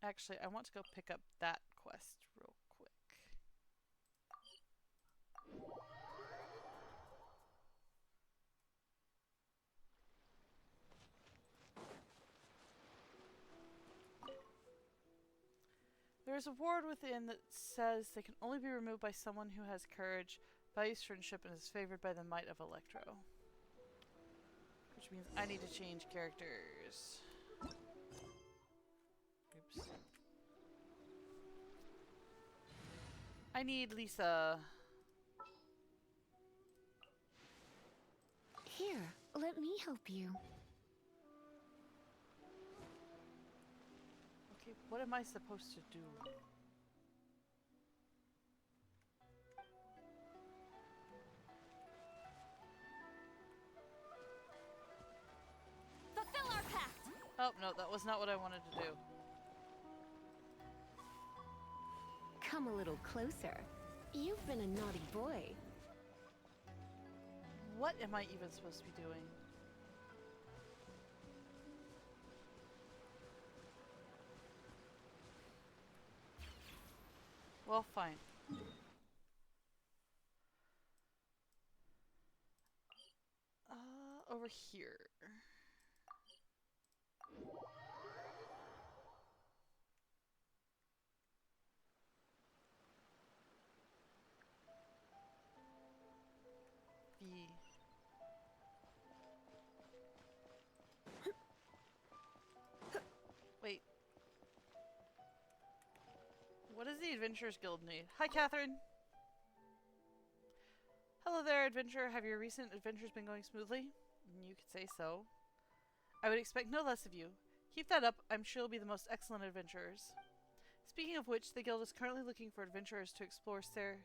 Actually, I want to go pick up that quest real quick. The There is a ward within that says they can only be removed by someone who has courage, values friendship, and is favored by the might of Electro. Which means I need to change characters. Oops. I need Lisa. Here, let me help you. Okay, what am I supposed to do? Fulfill our pact! Oh, no, that was not what I wanted to do. Come a little closer. You've been a naughty boy. What am I even supposed to be doing? Well, fine. Over here. V. Wait. What does the Adventurers Guild need? Hi, Catherine! Hello there, adventurer. Have your recent adventures been going smoothly? You could say so. I would expect no less of you. Keep that up. I'm sure you'll be the most excellent adventurers. Speaking of which, the guild is currently looking for adventurers to explore Sierra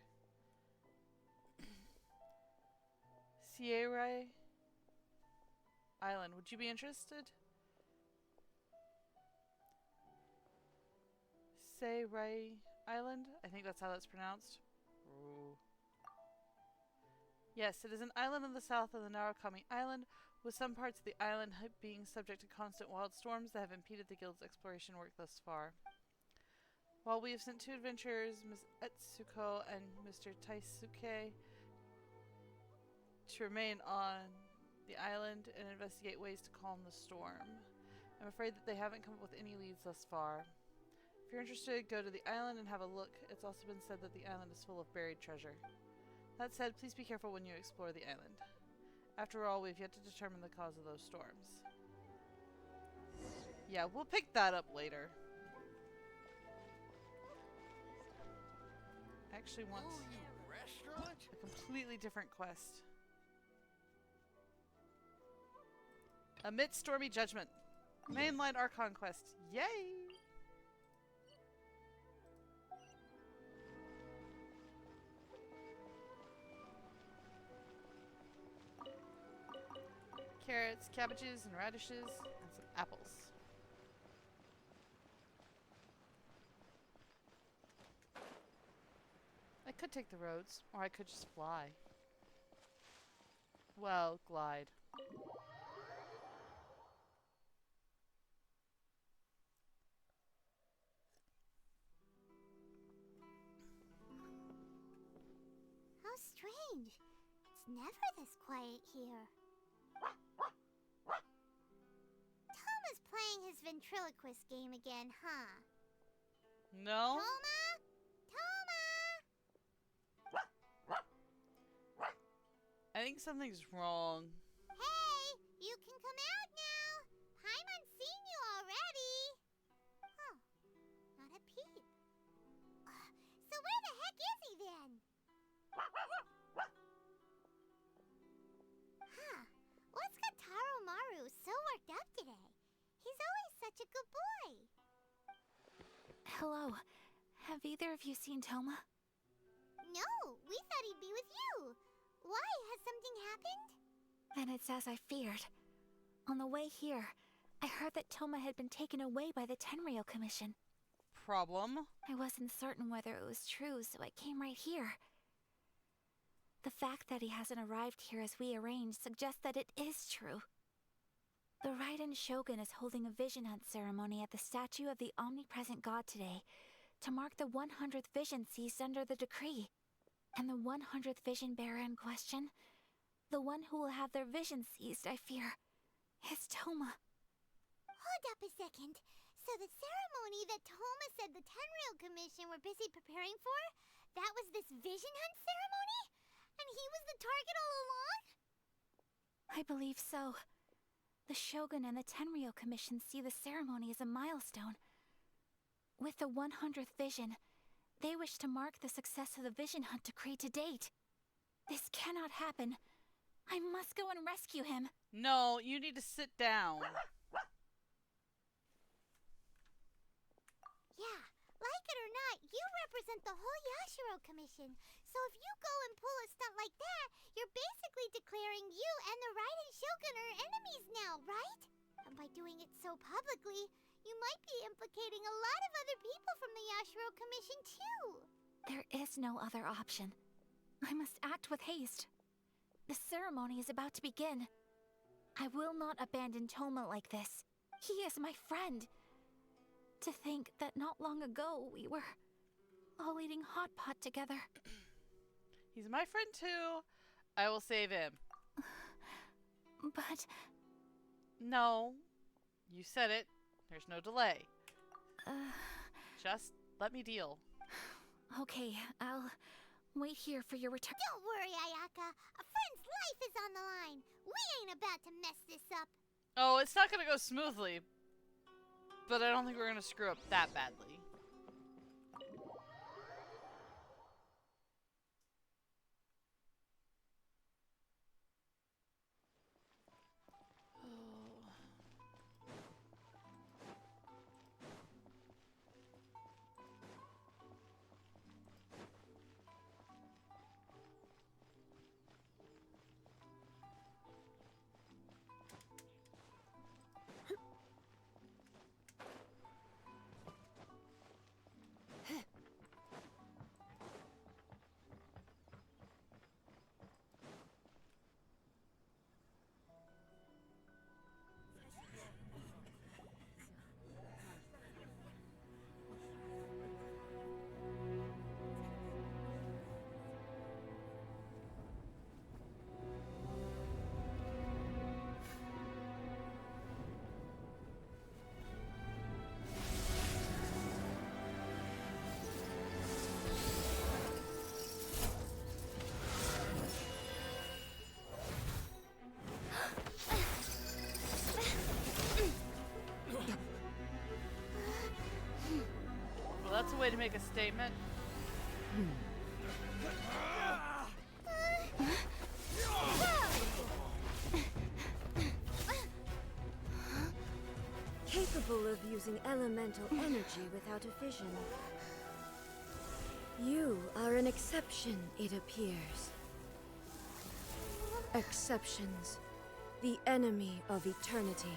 Island. Would you be interested? Sierra Island? I think that's how that's pronounced. Ooh. Yes, it is an island in the south of the Narukami Island, with some parts of the island being subject to constant wild storms that have impeded the guild's exploration work thus far. While we have sent 2 adventurers, Ms. Etsuko and Mr. Taisuke, to remain on the island and investigate ways to calm the storm, I'm afraid that they haven't come up with any leads thus far. If you're interested, go to the island and have a look. It's also been said that the island is full of buried treasure. That said, please be careful when you explore the island. After all, we've yet to determine the cause of those storms. Yeah, we'll pick that up later. I actually want a completely different quest. Amidst Stormy Judgment. Mainline Archon quest. Yay! Carrots, cabbages, and radishes, and some apples. I could take the roads, or I could just fly. Well, glide. How strange. It's never this quiet here. Thoma's playing his ventriloquist game again, huh? No? Toma? I think something's wrong. Hey, you can come out now. Paimon's seen you already. Oh, not a peep. So where the heck is he then? Huh, what's got Taro Maru so worked up today? He's always such a good boy. Hello. Have either of you seen Toma? No, we thought he'd be with you. Why? Has something happened? Then it's as I feared. On the way here, I heard that Toma had been taken away by the Tenryou Commission. Problem? I wasn't certain whether it was true, so I came right here. The fact that he hasn't arrived here as we arranged suggests that it is true. The Raiden Shogun is holding a vision hunt ceremony at the statue of the omnipresent god today to mark the 100th vision seized under the decree. And the 100th vision bearer in question, the one who will have their vision seized, I fear, is Toma. Hold up a second. So the ceremony that Toma said the Tenryou Commission were busy preparing for, that was this vision hunt ceremony? And he was the target all along? I believe so. The Shogun and the Tenryou Commission see the ceremony as a milestone. With the 100th vision, they wish to mark the success of the vision hunt decree to date. This cannot happen. I must go and rescue him. No, you need to sit down. Yeah, like it or not, you represent the whole Yashiro Commission. So if you go and pull a stunt like that, you're basically declaring you and the Raiden Shogun are enemies now, right? And by doing it so publicly, you might be implicating a lot of other people from the Yashiro Commission too. There is no other option. I must act with haste. The ceremony is about to begin. I will not abandon Toma like this. He is my friend. To think that not long ago we were all eating hot pot together. He's my friend too. I will save him. But... No. You said it. There's no delay. Just let me deal. Okay, I'll wait here for your return. Don't worry, Ayaka. A friend's life is on the line. We ain't about to mess this up. Oh, it's not gonna go smoothly. But I don't think we're gonna screw up that badly. Well, that's a way to make a statement. Capable of using elemental energy without a fission. You are an exception, it appears. Exceptions. The enemy of eternity.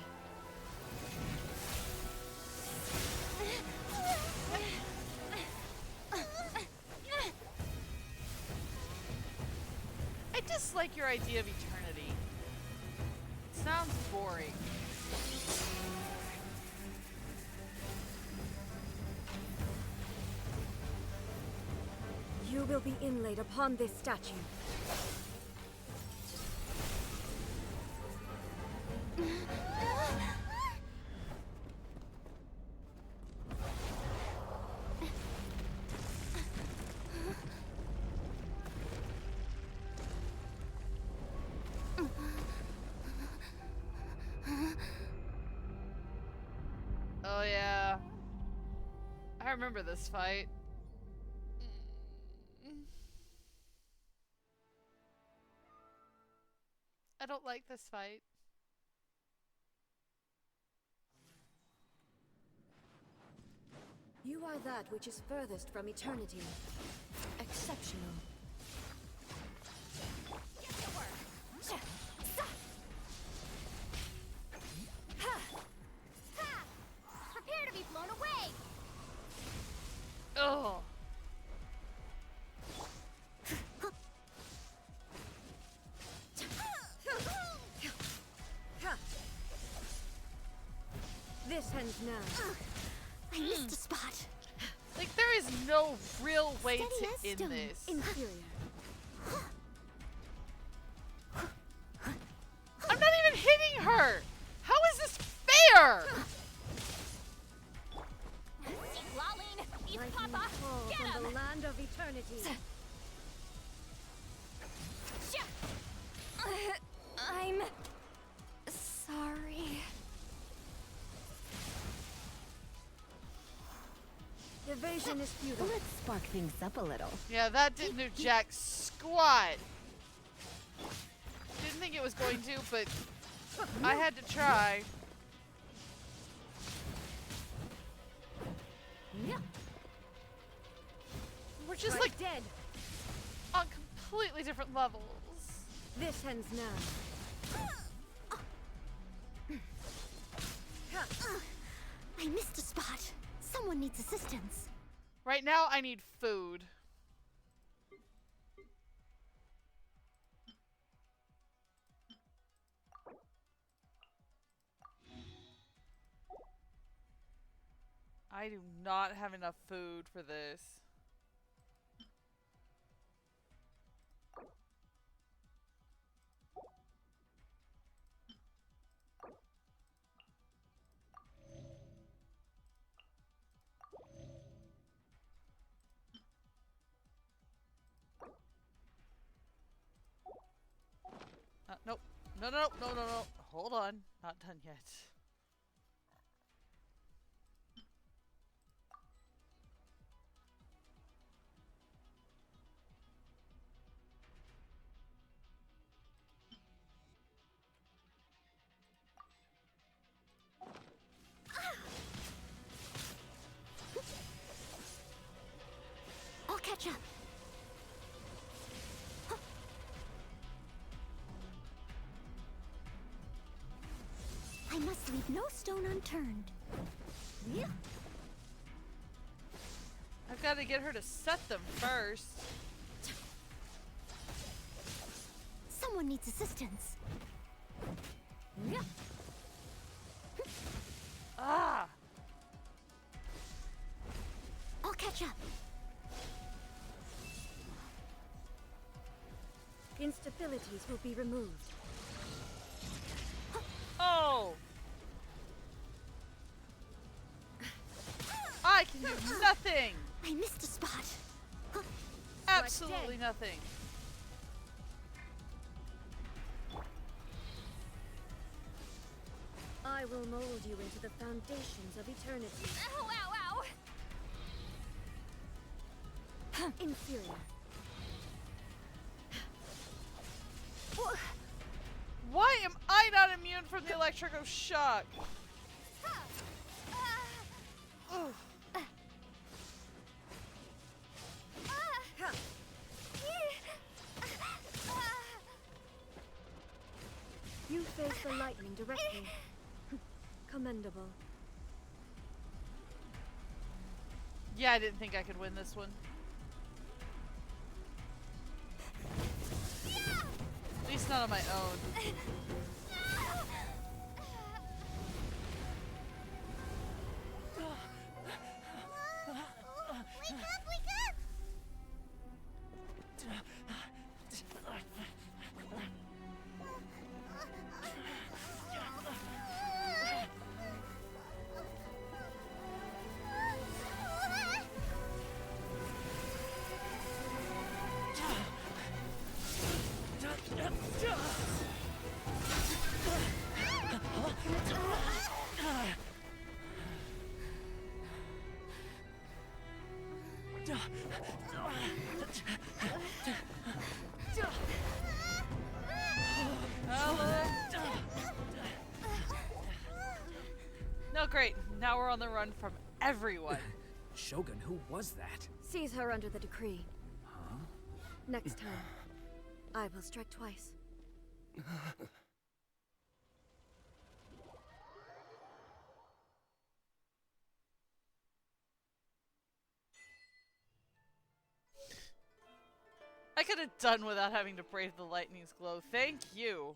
I dislike your idea of eternity. It sounds boring. You will be inlaid upon this statue. Oh yeah. I remember this fight. I don't like this fight. You are that which is furthest from eternity. Exceptional. Prepare to be blown away! Oh. This ends now. I missed a spot. Like, there is no real way Steady to as end stone. this. Inferior. I'm not even hitting her! How is this fair? land of eternity. I'm sorry. Evasion is futile. Let's spark things up a little. Yeah, that didn't do jack squat. Didn't think it was going to, but I had to try. Yeah. We're just Strike like dead. on completely different levels. This ends now. I missed a spot. Someone needs assistance. Right now, I need food. I do not have enough food for this. Nope. No, no, no, no, no. Hold on. Not done yet. I'll catch up. I must leave no stone unturned. Yeah. I've got to get her to set them first. Someone needs assistance. Yeah. Ah! I'll catch up. Instabilities will be removed. Oh! I can do nothing! I missed a spot. Absolutely nothing. I will mold you into the foundations of eternity. Ow, ow, ow! Inferior. Why am I not immune from the electrical shock? You face the lightning directly. Commendable. Yeah, I didn't think I could win this one. At least not on my own. Wake up, wake up! No, great. Now we're on the run from everyone. Shogun, who was that? Seize her under the decree. Huh? Next time, I will strike twice. I could have done without having to brave the lightning's glow. Thank you.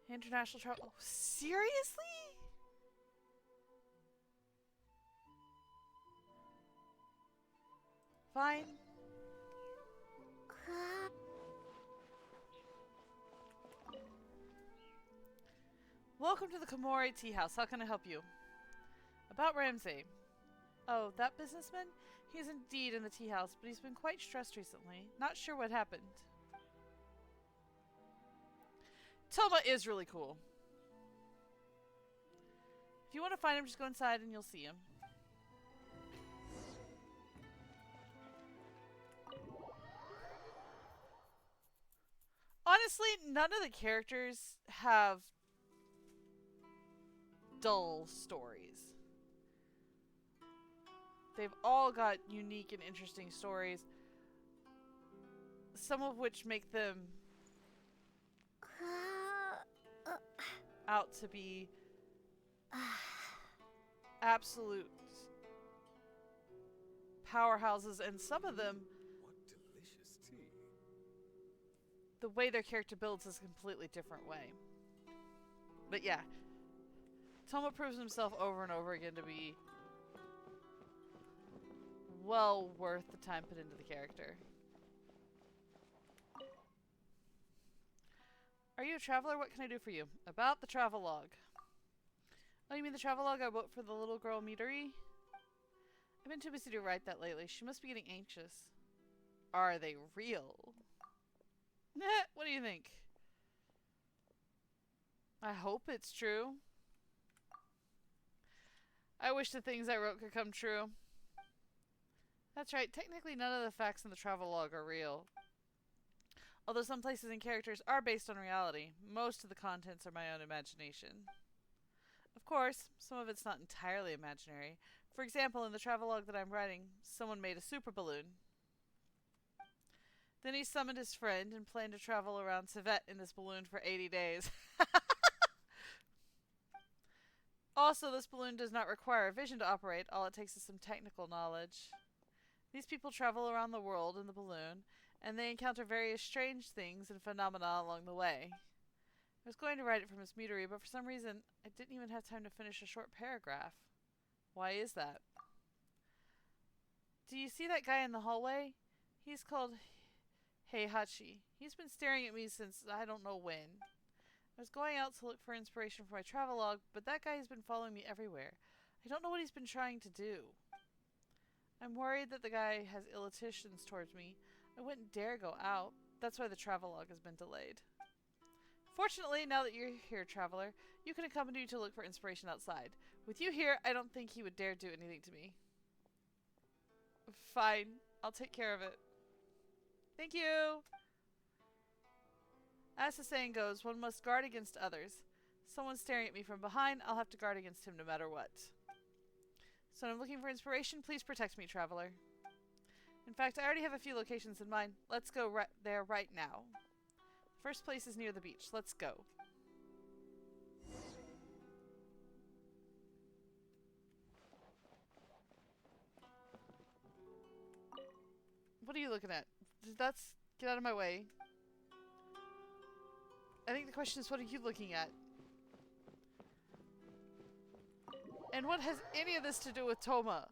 International travel. Oh, seriously? Fine. Welcome to the Komori Tea House. How can I help you? About Ramsey. Oh, that businessman? He's indeed in the tea house, but he's been quite stressed recently. Not sure what happened. Toma is really cool. If you want to find him, just go inside and you'll see him. Honestly, none of the characters have dull stories. They've all got unique and interesting stories, some of which make them out to be absolute powerhouses, and some of them, What delicious tea. the way their character builds is a completely different way. But yeah, Toma proves himself over and over again to be well worth the time put into the character. Are you a traveler? What can I do for you? About the travel log. Oh, you mean the travel log I wrote for the little girl Midori? I've been too busy to write that lately. She must be getting anxious. Are they real? What do you think? I hope it's true. I wish the things I wrote could come true. That's right, technically none of the facts in the travel log are real. Although some places and characters are based on reality, most of the contents are my own imagination. Of course, some of it's not entirely imaginary. For example, in the travelogue that I'm writing, someone made a super balloon. Then he summoned his friend and planned to travel around Civet in this balloon for 80 days. Also, this balloon does not require a vision to operate. All it takes is some technical knowledge. These people travel around the world in the balloon, and they encounter various strange things and phenomena along the way. I was going to write it for Miss Midori, but for some reason, I didn't even have time to finish a short paragraph. Why is that? Do you see that guy in the hallway? He's called Heihachi. He's been staring at me since I don't know when. I was going out to look for inspiration for my travelogue, but that guy has been following me everywhere. I don't know what he's been trying to do. I'm worried that the guy has ill intentions towards me. I wouldn't dare go out. That's why the travelogue has been delayed. Fortunately, now that you're here, traveler, you can accompany me to look for inspiration outside. With you here, I don't think he would dare do anything to me. Fine. I'll take care of it. Thank you! As the saying goes, one must guard against others. Someone's staring at me from behind, I'll have to guard against him no matter what. So I'm looking for inspiration. Please protect me, traveler. In fact, I already have a few locations in mind. Let's go there right now. First place is near the beach. Let's go. What are you looking at? Get out of my way. I think the question is, what are you looking at? And what has any of this to do with Toma?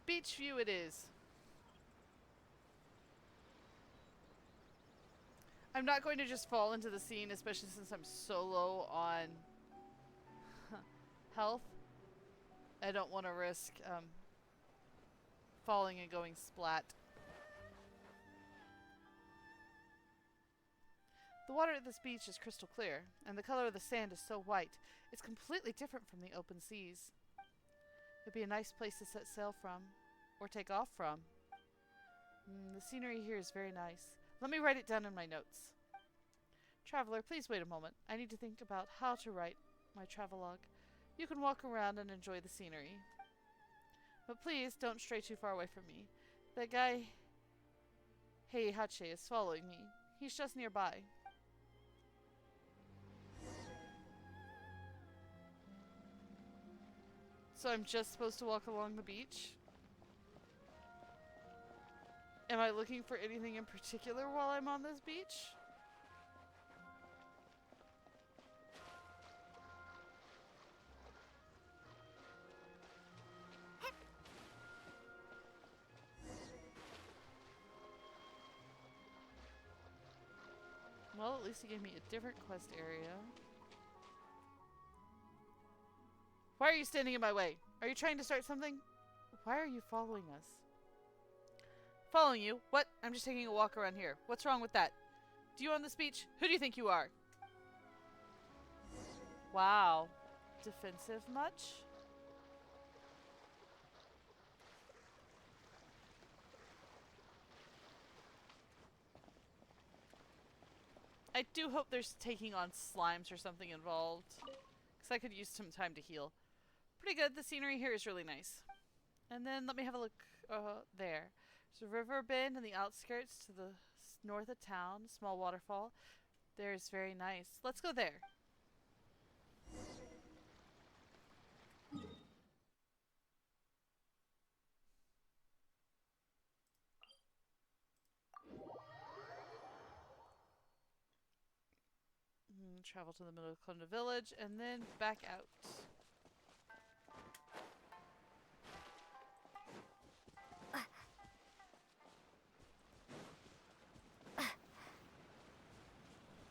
Beach view it is. I'm not going to just fall into the scene, especially since I'm so low on health. I don't want to risk falling and going splat. The water at this beach is crystal clear, and the color of the sand is so white. It's completely different from the open seas. It'd be a nice place to set sail from, or take off from. The scenery here is very nice. Let me write it down in my notes. Traveler, please wait a moment. I need to think about how to write my travelogue. You can walk around and enjoy the scenery. But please don't stray too far away from me. That guy, Heihachi, is following me. He's just nearby. So I'm just supposed to walk along the beach? Am I looking for anything in particular while I'm on this beach? Well, at least he gave me a different quest area. Why are you standing in my way? Are you trying to start something? Why are you following us? Following you? What? I'm just taking a walk around here. What's wrong with that? Do you own this beach? Who do you think you are? Wow. Defensive much? I do hope there's taking on slimes or something involved. Because I could use some time to heal. Pretty good. The scenery here is really nice. And then let me have a look there. There's a river bend in the outskirts to the north of town. Small waterfall. There's very nice. Let's go there. Travel to the middle of Klunda Village and then back out.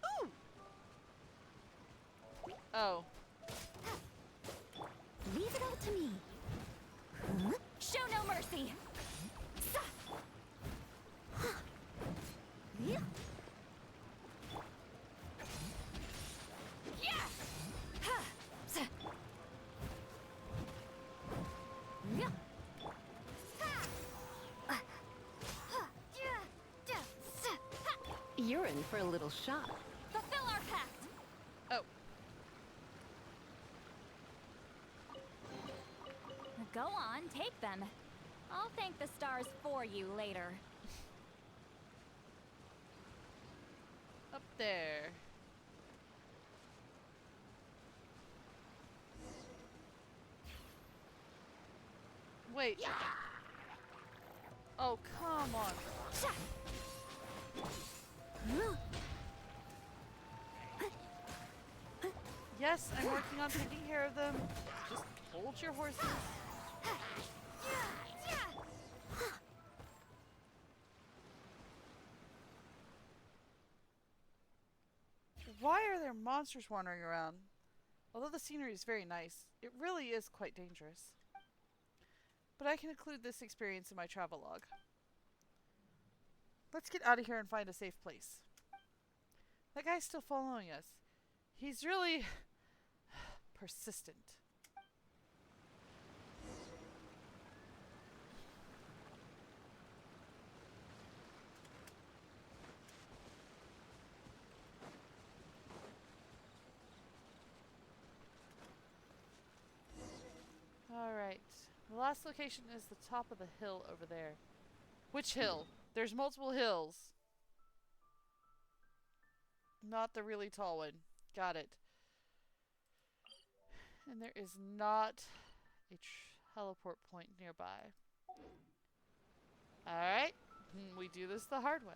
Ooh! Oh. Leave it all to me. Huh? Show no mercy. Yeah. You're in for a little shock. Fulfill our pact. Oh. Go on, take them. I'll thank the stars for you later. Up there. Wait. Yeah. Oh, come on. Yes, I'm working on taking care of them. Just hold your horses. Why are there monsters wandering around? Although the scenery is very nice, it really is quite dangerous. But I can include this experience in my travel log. Let's get out of here and find a safe place. That guy's still following us. He's really persistent. Alright. The last location is the top of the hill over there. Which hill? There's multiple hills. Not the really tall one. Got it. And there is not a teleport point nearby. Alright. We do this the hard way.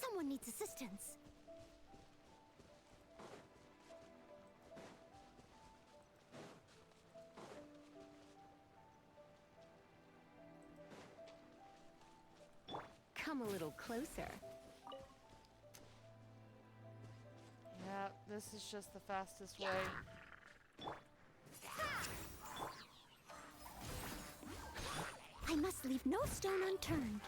Someone needs assistance. Come a little closer. Yeah, this is just the fastest way. I must leave no stone unturned.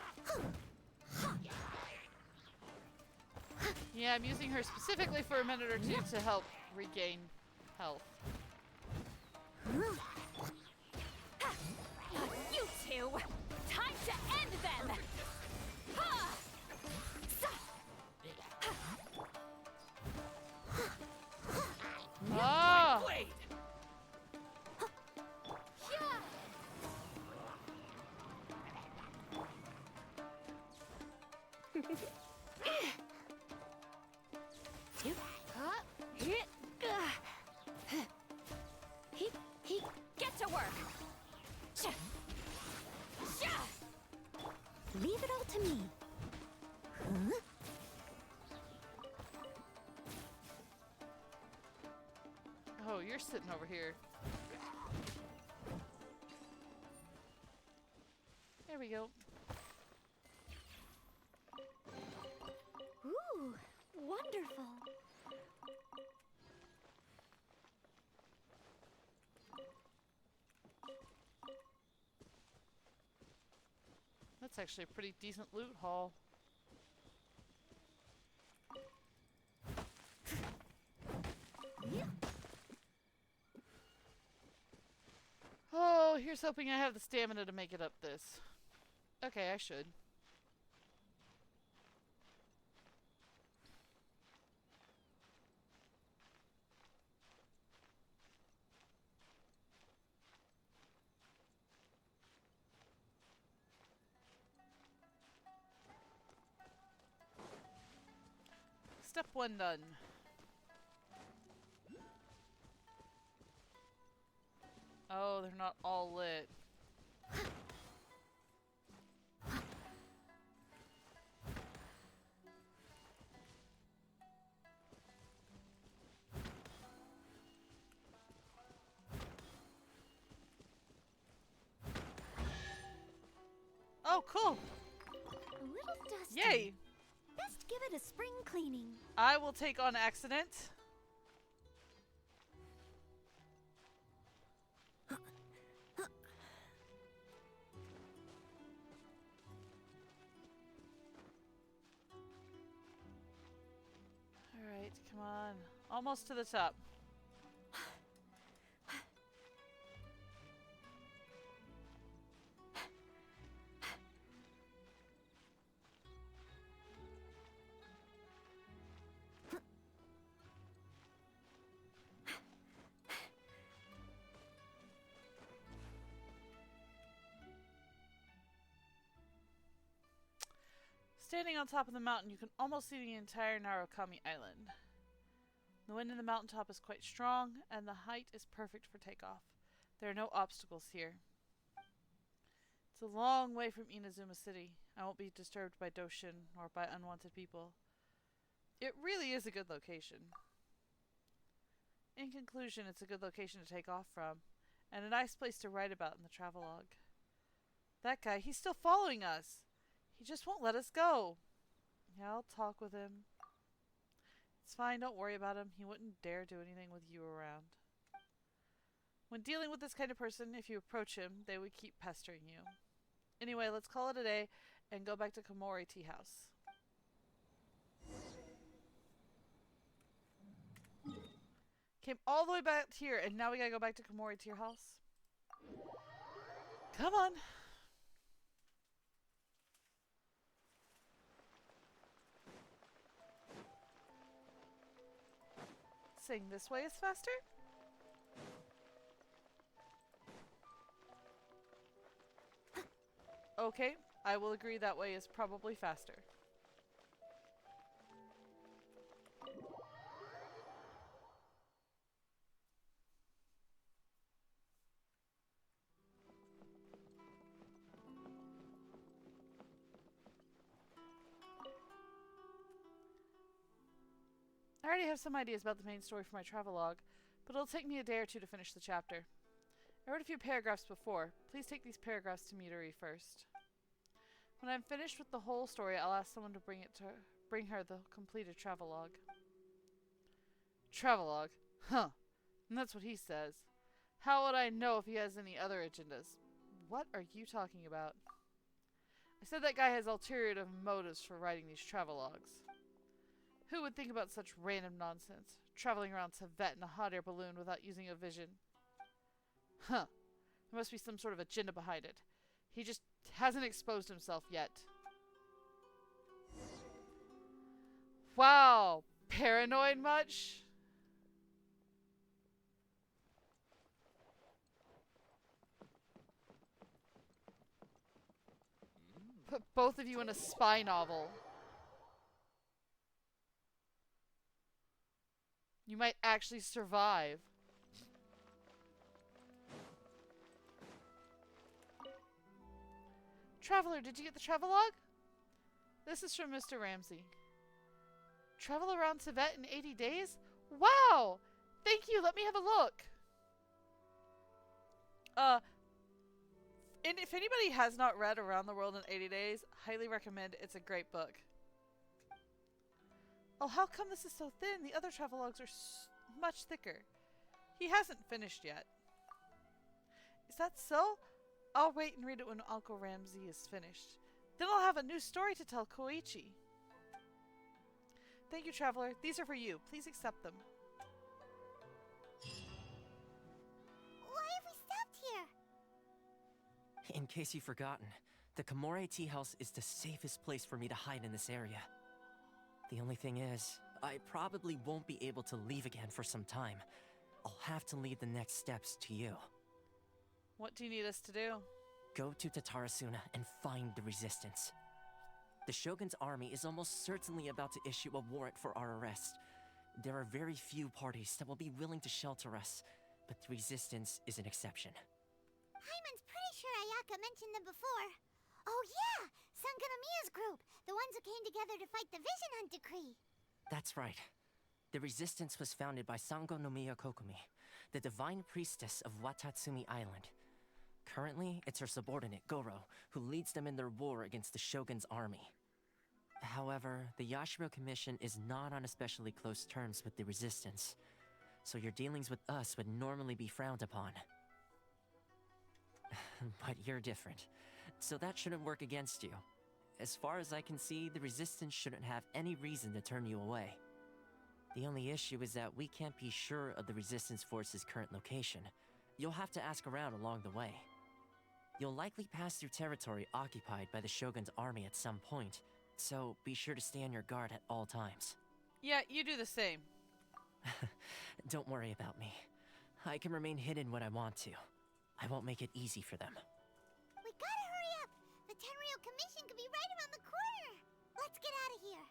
Yeah, I'm using her specifically for a minute or two to help regain health. You two! Time to end them! Ah! Get to work! Leave it all to me. Huh? Oh, you're sitting over here. There we go. Ooh, wonderful. That's actually a pretty decent loot haul. Oh, here's hoping I have the stamina to make it up this. Okay, I should. Step 1 done. Oh, they're not all lit. Oh, cool! A little dusty. Yay! Best give it a spring cleaning. I will take on accident. Alright, come on. Almost to the top. Standing on top of the mountain, you can almost see the entire Narukami Island. The wind in the mountaintop is quite strong, and the height is perfect for takeoff. There are no obstacles here. It's a long way from Inazuma City. I won't be disturbed by Doshin or by unwanted people. It really is a good location. In conclusion, it's a good location to take off from, and a nice place to write about in the travelogue. That guy, he's still following us! He just won't let us go. Yeah, I'll talk with him. It's fine, don't worry about him. He wouldn't dare do anything with you around. When dealing with this kind of person, if you approach him, they would keep pestering you. Anyway, let's call it a day and go back to Komori Tea House. Came all the way back here, and now we gotta go back to Komori Tea House. Come on. Saying this way is faster? Okay, I will agree that way is probably faster. I already have some ideas about the main story for my travelogue, but it'll take me a day or two to finish the chapter. I wrote a few paragraphs before. Please take these paragraphs to Midori first. When I'm finished with the whole story, I'll ask someone to bring her the completed travelogue. Travelogue? Huh. And that's what he says. How would I know if he has any other agendas? What are you talking about? I said that guy has ulterior motives for writing these travelogues. Who would think about such random nonsense? Traveling around Tibet in a hot air balloon without using a vision. Huh. There must be some sort of agenda behind it. He just hasn't exposed himself yet. Wow. Paranoid much? Put both of you in a spy novel. You might actually survive. Traveler, did you get the travelogue? This is from Mr. Ramsey. Travel around Tibet in 80 days? Wow! Thank you, let me have a look. And if anybody has not read Around the World in 80 Days, highly recommend. It's a great book. Oh, how come this is so thin? The other travelogues are much thicker. He hasn't finished yet. Is that so? I'll wait and read it when Uncle Ramsey is finished. Then I'll have a new story to tell Koichi. Thank you, Traveler. These are for you. Please accept them. Why have we stopped here? In case you've forgotten, the Komore Tea House is the safest place for me to hide in this area. The only thing is, I probably won't be able to leave again for some time. I'll have to leave the next steps to you. What do you need us to do? Go to Tatarasuna and find the resistance. The Shogun's army is almost certainly about to issue a warrant for our arrest. There are very few parties that will be willing to shelter us, but the resistance is an exception. Hyman's pretty sure Ayaka mentioned them before. Oh yeah! Sangonomiya's group! The ones who came together to fight the Vision Hunt Decree! That's right. The resistance was founded by Sangonomiya Kokumi, the divine priestess of Watatsumi Island. Currently, it's her subordinate, Goro, who leads them in their war against the Shogun's army. However, the Yashiro Commission is not on especially close terms with the resistance, so your dealings with us would normally be frowned upon. But you're different, so that shouldn't work against you. As far as I can see, the resistance shouldn't have any reason to turn you away. The only issue is that we can't be sure of the resistance force's current location. You'll have to ask around along the way. You'll likely pass through territory occupied by the Shogun's army at some point, so be sure to stay on your guard at all times. Yeah, you do the same. Don't worry about me. I can remain hidden when I want to. I won't make it easy for them. We gotta hurry up! The Tenryou Commission could be right around the corner! Let's get out of here!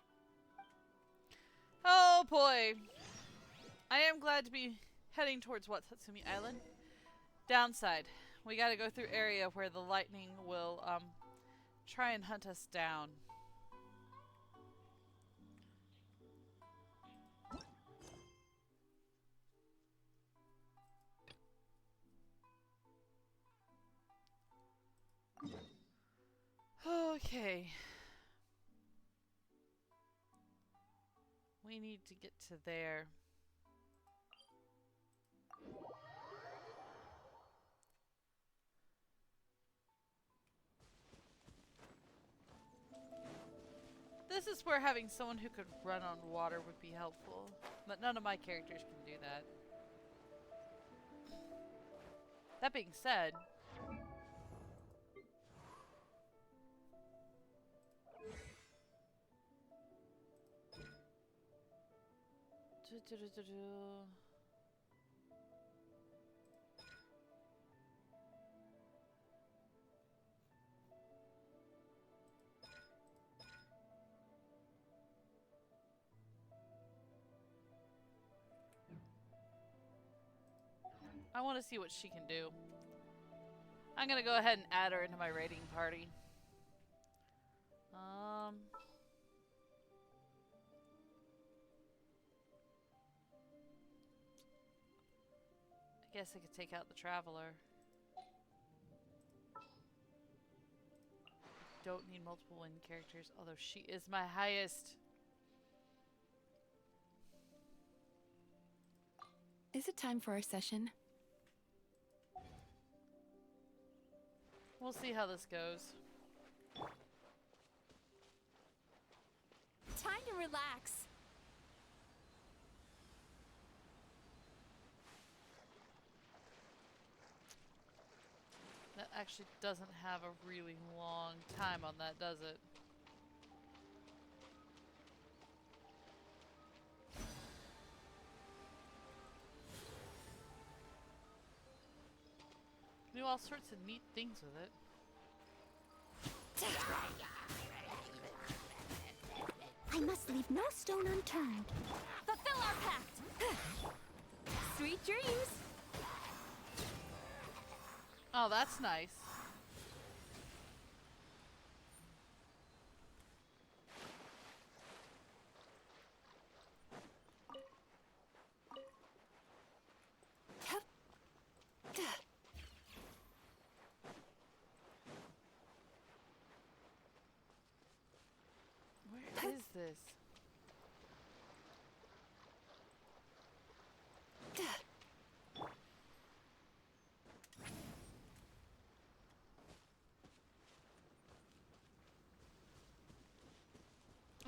Oh boy. I am glad to be heading towards Watatsumi Island. Downside. We gotta go through area where the lightning will try and hunt us down. Okay. We need to get to there. This is where having someone who could run on water would be helpful, but none of my characters can do that. That being said, I want to see what she can do. I'm gonna go ahead and add her into my raiding party. I guess I could take out the Traveler. Don't need multiple win characters, although she is my highest. Is it time for our session? We'll see how this goes. Time to relax. That actually doesn't have a really long time on that, does it? Do all sorts of neat things with it. I must leave no stone unturned. Fulfill our pact! Oh, that's nice. Where is this?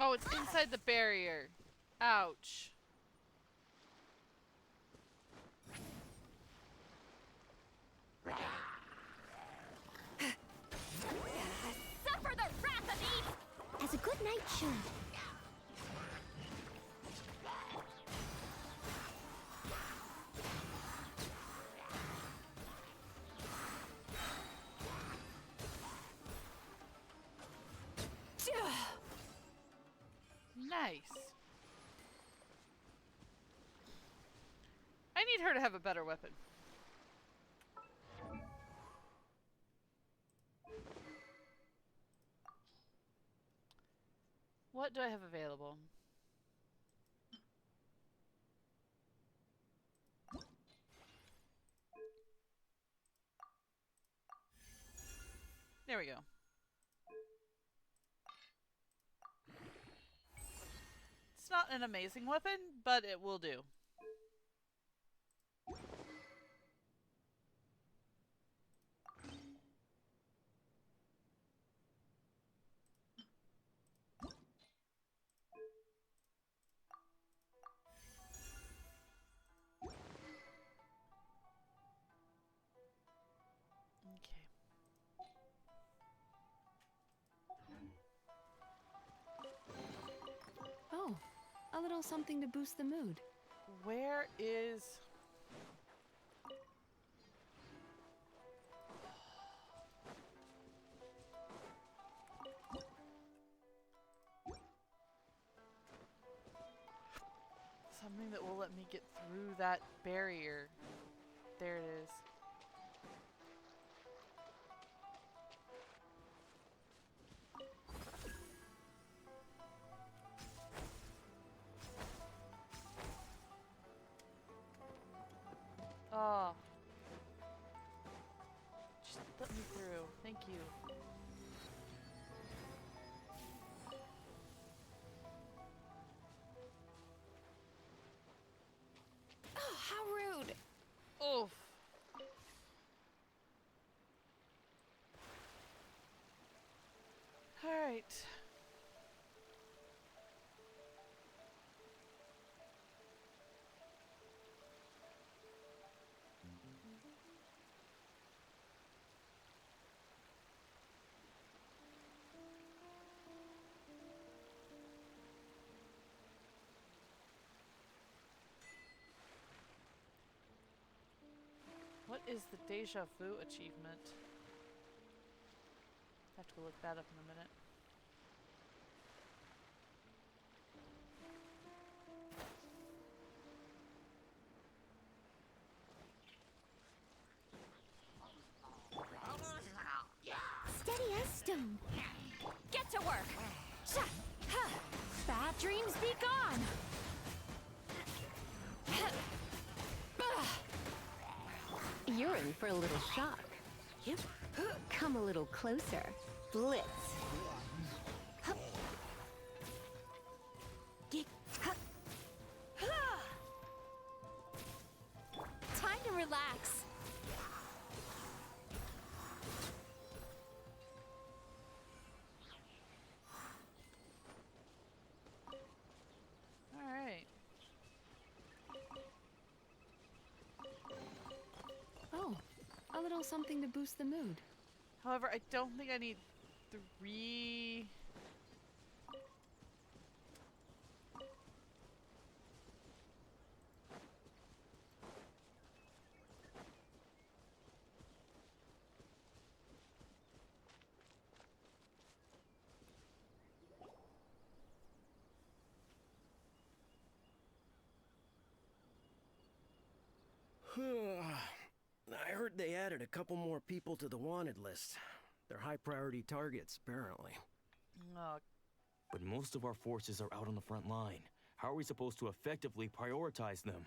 Oh, it's inside the barrier. Ouch. Suffer the wrath of Eve! As a good knight should. Nice. I need her to have a better weapon. What do I have available? There we go. It's not an amazing weapon, but it will do. Okay. Oh, a little something to boost the mood. Where is... something that will let me get through that barrier. There it is. Oh. Just let me through. Thank you. Oh, how rude! Oof. All right. What is the Deja Vu achievement? I have to go look that up in a minute. Steady as stone. Get to work! Sha! Ha! Bad dreams be gone! You're in for a little shock. Yep. Come a little closer. Blitz. Time to relax. All right. Oh, a little something to boost the mood. However, I don't think I need 3... I heard they added a couple more people to the wanted list. They're high priority targets, apparently. But most of our forces are out on the front line. How are we supposed to effectively prioritize them?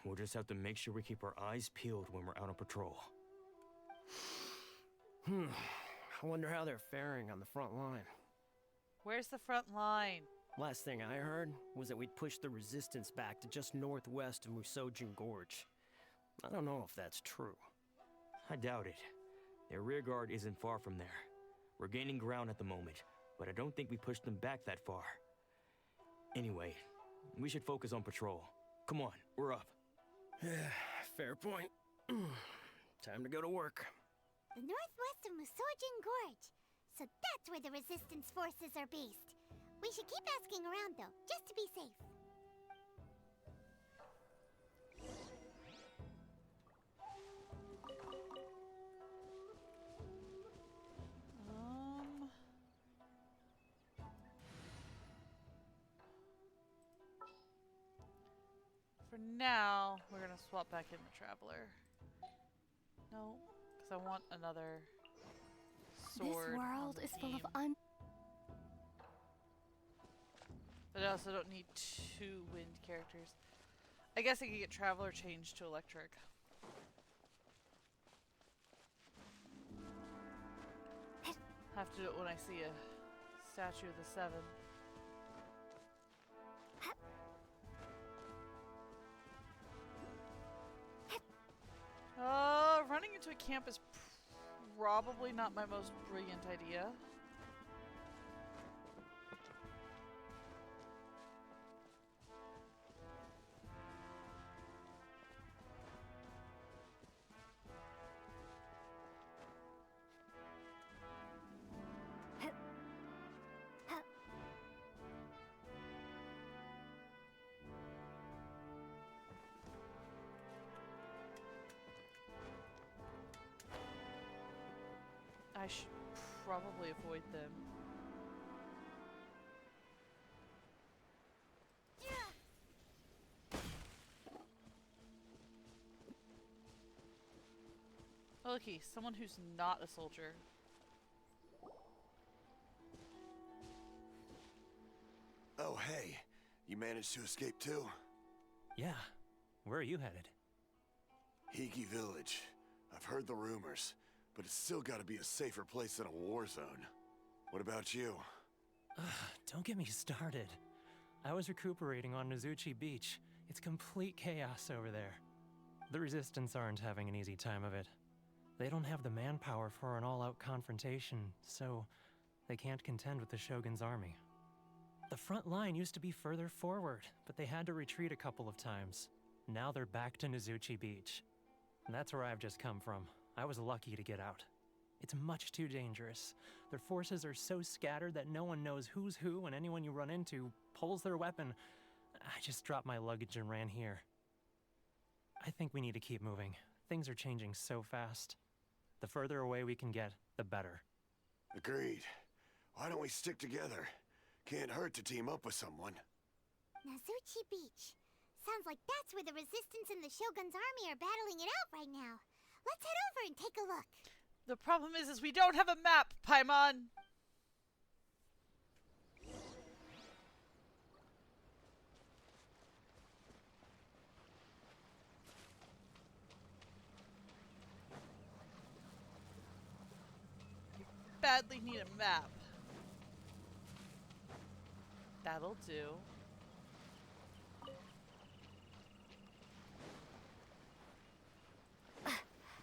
We'll just have to make sure we keep our eyes peeled when we're out on patrol. I wonder how they're faring on the front line. Where's the front line? Last thing I heard was that we'd pushed the resistance back to just northwest of Musojin Gorge. I don't know if that's true. I doubt it. Their rear guard isn't far from there. We're gaining ground at the moment, but I don't think we pushed them back that far. Anyway, we should focus on patrol. Come on, we're up. Fair point. Time to go to work. The northwest of Musojin Gorge. So that's where the resistance forces are based. We should keep asking around though, just to be safe. For now, we're gonna swap back in the Traveler. No, because I want another sword. This world is full of But I also don't need 2 wind characters. I guess I could get Traveler changed to electric. Have to do it when I see a statue of the 7. Running into a camp is probably not my most brilliant idea. I should probably avoid them. Oh, looky, someone who's not a soldier. Oh, hey. You managed to escape too? Yeah. Where are you headed? Higi Village. I've heard the rumors, but it's still gotta be a safer place than a war zone. What about you? Don't get me started. I was recuperating on Nozuchi Beach. It's complete chaos over there. The Resistance aren't having an easy time of it. They don't have the manpower for an all-out confrontation, so they can't contend with the Shogun's army. The front line used to be further forward, but they had to retreat a couple of times. Now they're back to Nozuchi Beach. And that's where I've just come from. I was lucky to get out. It's much too dangerous. Their forces are so scattered that no one knows who's who, and anyone you run into pulls their weapon. I just dropped my luggage and ran here. I think we need to keep moving. Things are changing so fast. The further away we can get, the better. Agreed. Why don't we stick together? Can't hurt to team up with someone. Nozuchi Beach. Sounds like that's where the Resistance and the Shogun's army are battling it out right now. Let's head over and take a look. The problem is we don't have a map, Paimon! You badly need a map. That'll do.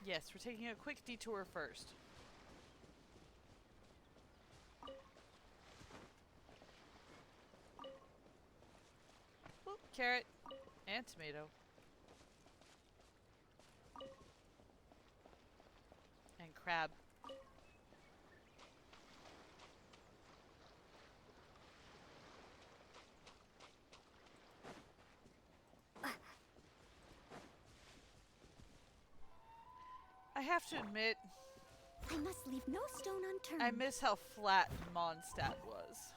Yes, we're taking a quick detour first. Oop, carrot and tomato. And crab. I have to admit, I must leave no stone unturned. I miss how flat Mondstadt was.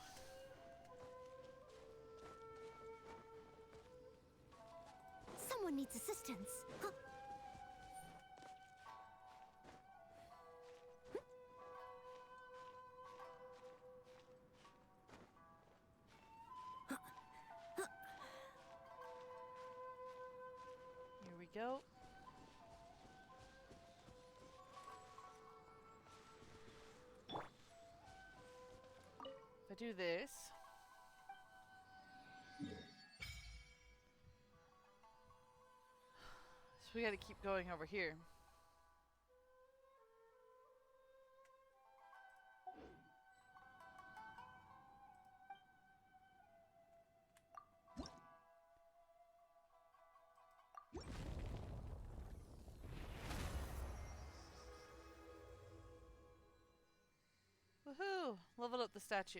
Someone needs assistance. go. If I do this. So we gotta keep going over here. Woohoo! Leveled up the statue.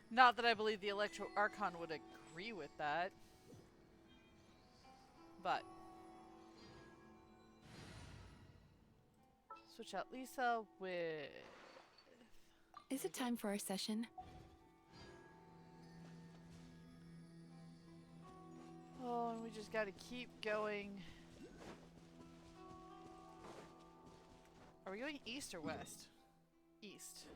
Not that I believe the Electro Archon would agree with that. But. Switch out Lisa with... Is it time for our session? Oh, and we just gotta keep going. Are we going east or west? East.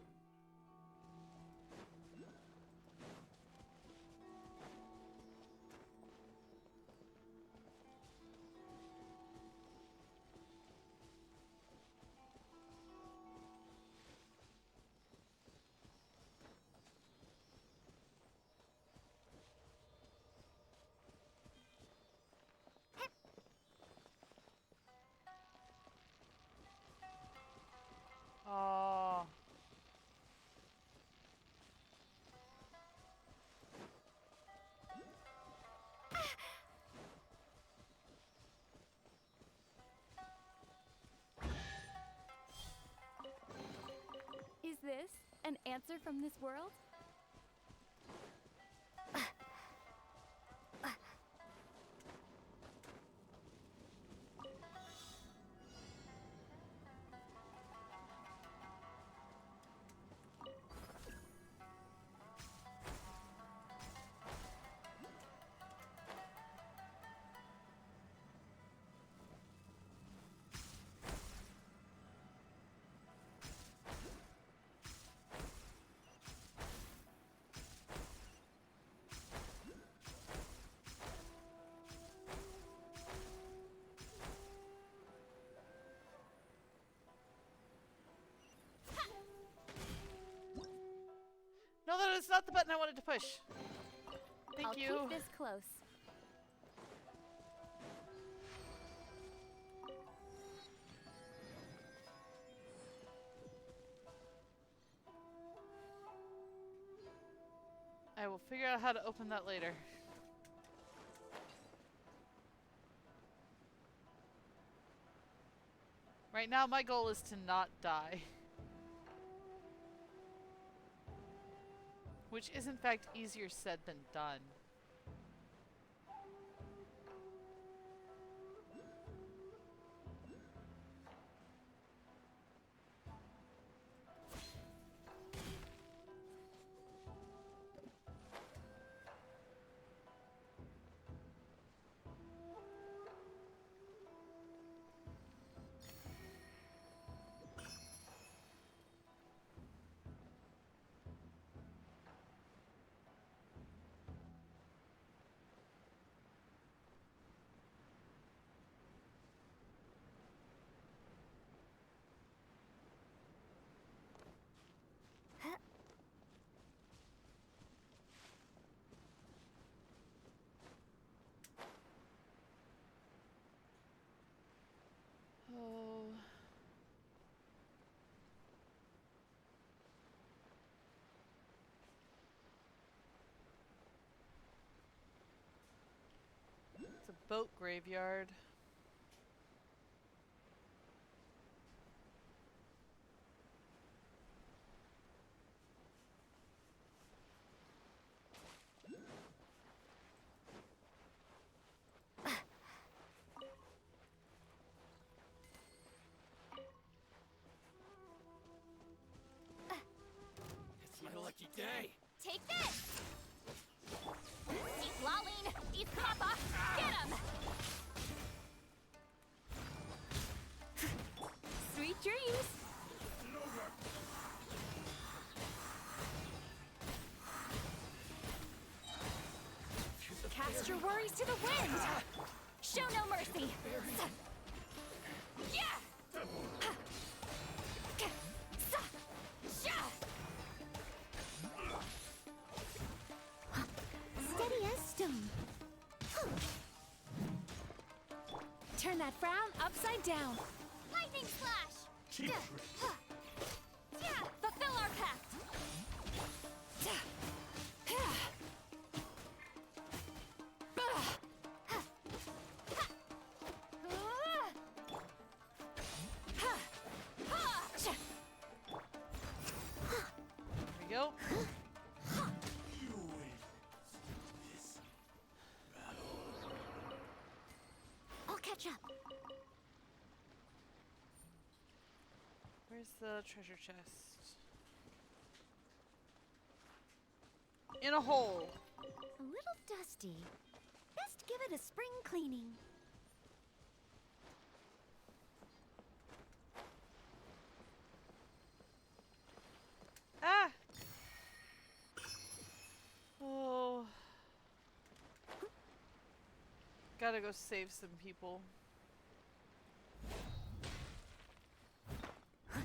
Oh. Is this an answer from this world? No, that is not the button I wanted to push. Thank you. I'll keep this close. I will figure out how to open that later. Right now, my goal is to not die. Which is in fact easier said than done. Oh. It's a boat graveyard. It's my lucky day. Take this! Eat Laline! Eat Kappa! Get him! your worries to the wind! Show no mercy! Yeah! Steady as stone. Turn that frown upside down. Lightning flash! Fulfill our pact! There we go. I'll catch up. Where's the treasure chest? In a hole. A little dusty. Best give it a spring cleaning. Ah! Oh. Gotta go save some people. Hey,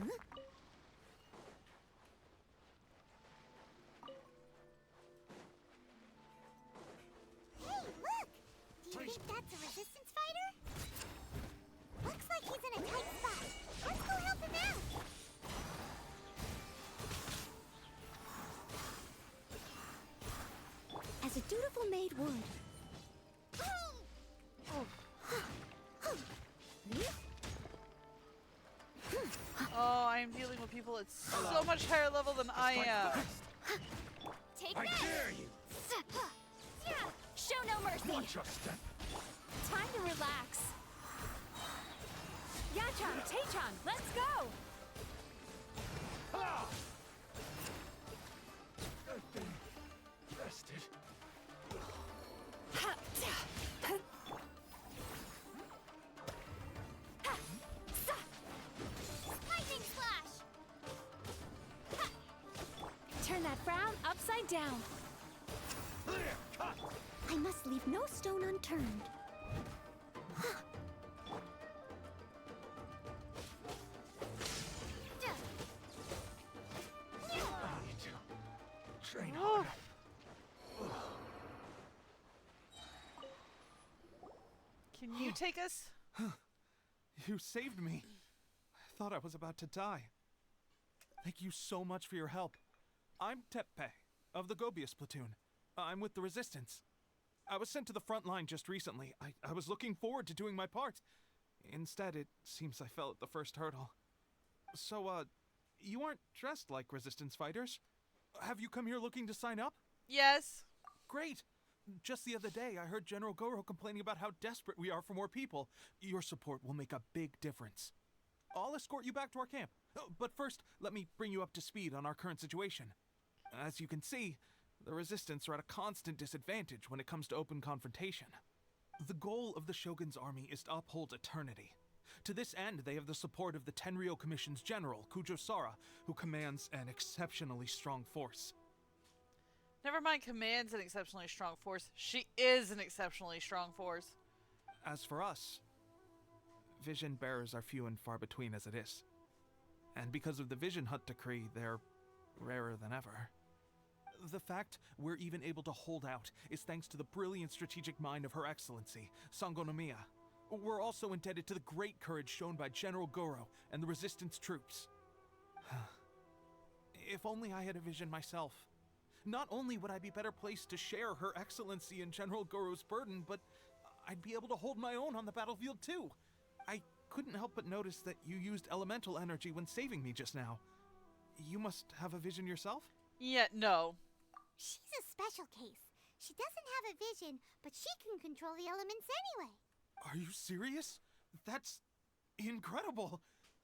look! Do you think that's a resistance fighter? Looks like he's in a tight spot. Let's go help him out! As a dutiful maid would. Oh, I am dealing with people at so much higher level than I am. Take I this! dare you! Show no mercy! Watch your step! Time to relax. Yachan, Tachan, let's go! Ah! That thing rested. Lightning flash! Turn that frown upside down. I must leave no stone unturned. Train Oh. harder. Can you take us? You saved me. I thought I was about to die. Thank you so much for your help. I'm Teppe, of the Gobius platoon. I'm with the Resistance. I was sent to the front line just recently. I was looking forward to doing my part. Instead, it seems I fell at the first hurdle. So, you aren't dressed like Resistance fighters? Have you come here looking to sign up? Yes. Great! Just the other day, I heard General Goro complaining about how desperate we are for more people. Your support will make a big difference. I'll escort you back to our camp. But first, let me bring you up to speed on our current situation. As you can see, the Resistance are at a constant disadvantage when it comes to open confrontation. The goal of the Shogun's army is to uphold eternity. To this end, they have the support of the Tenryou Commission's general, Kujo Sara, who commands an exceptionally strong force. Never mind commands an exceptionally strong force. She is an exceptionally strong force. As for us, vision bearers are few and far between as it is. And because of the Vision Hut decree, they're rarer than ever. The fact we're even able to hold out is thanks to the brilliant strategic mind of Her Excellency, Sango no Miya. We're also indebted to the great courage shown by General Goro and the Resistance troops. If only I had a vision myself. Not only would I be better placed to share Her Excellency and General Goro's burden, but I'd be able to hold my own on the battlefield too. I couldn't help but notice that you used elemental energy when saving me just now. You must have a vision yourself? Yeah, no. She's a special case. She doesn't have a vision, but she can control the elements anyway. Are you serious? That's incredible.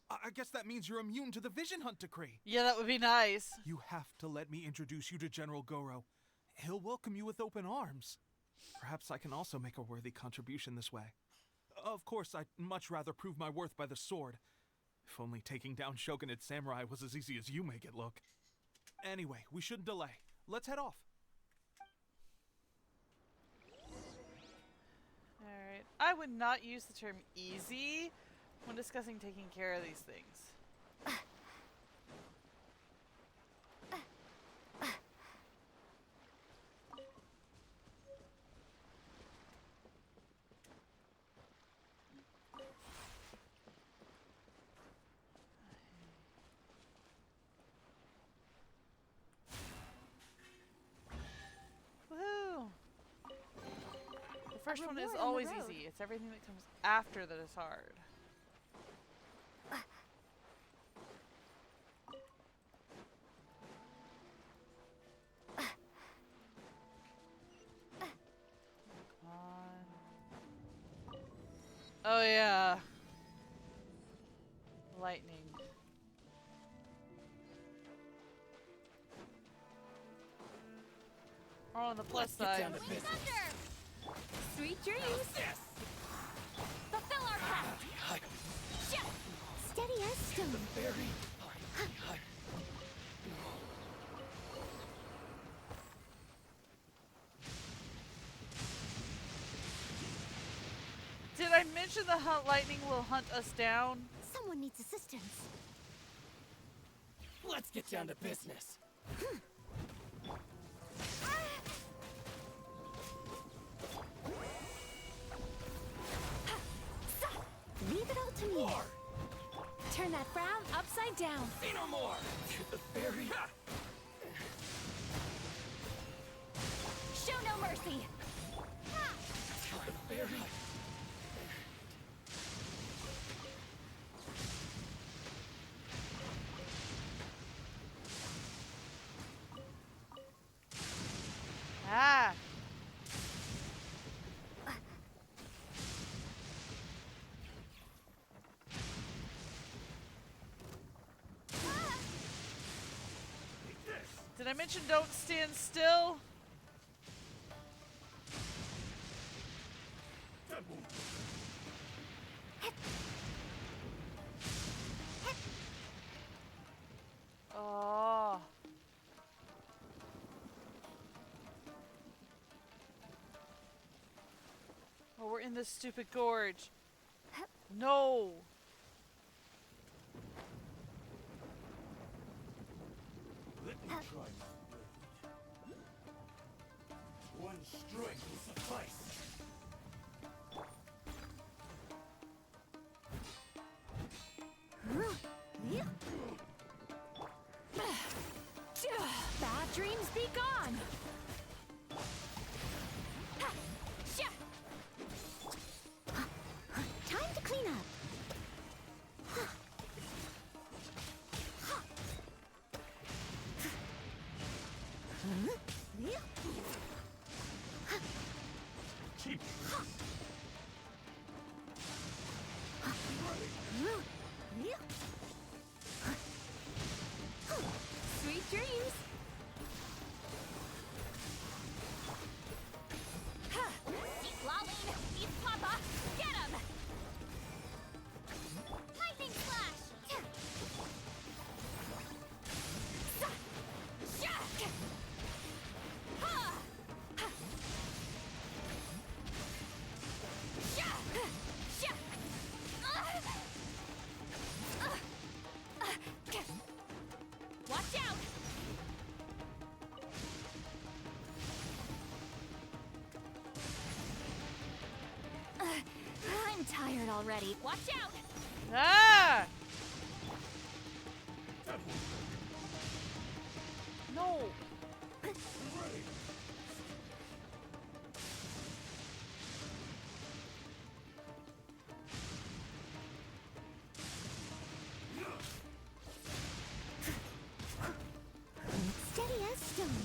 I guess that means you're immune to the Vision Hunt decree. Yeah, that would be nice. You have to let me introduce you to General Goro. He'll welcome you with open arms. Perhaps I can also make a worthy contribution this way. Of course, I'd much rather prove my worth by the sword. If only taking down Shogunate samurai was as easy as you make it look. Anyway, we shouldn't delay. Let's head off. Alright. I would not use the term easy when discussing taking care of these things. Woohoo! The first one is reward on the always road. easy. It's everything that comes after that is hard. Come on. Oh yeah. Lightning. Or on the plus side. Sweet dreams! Fulfill our pact! Steady as stone. Did I mention the lightning will hunt us down? Someone needs assistance. Let's get down to business. Leave it all to me. Turn that frown upside down. Say no more! To the fairy! Show no mercy. To the fairy! Ah! Did I mention don't stand still? Oh. Oh, we're in this stupid gorge. No. Let me try my blade. One strike will suffice. Bad dreams be gone. Time to clean up. Keep Sweet dreams. Eat Lolene, eat Papa, get him! Lightning flash! Watch out! I'm tired already. Watch out! Ah! No. Steady as stone.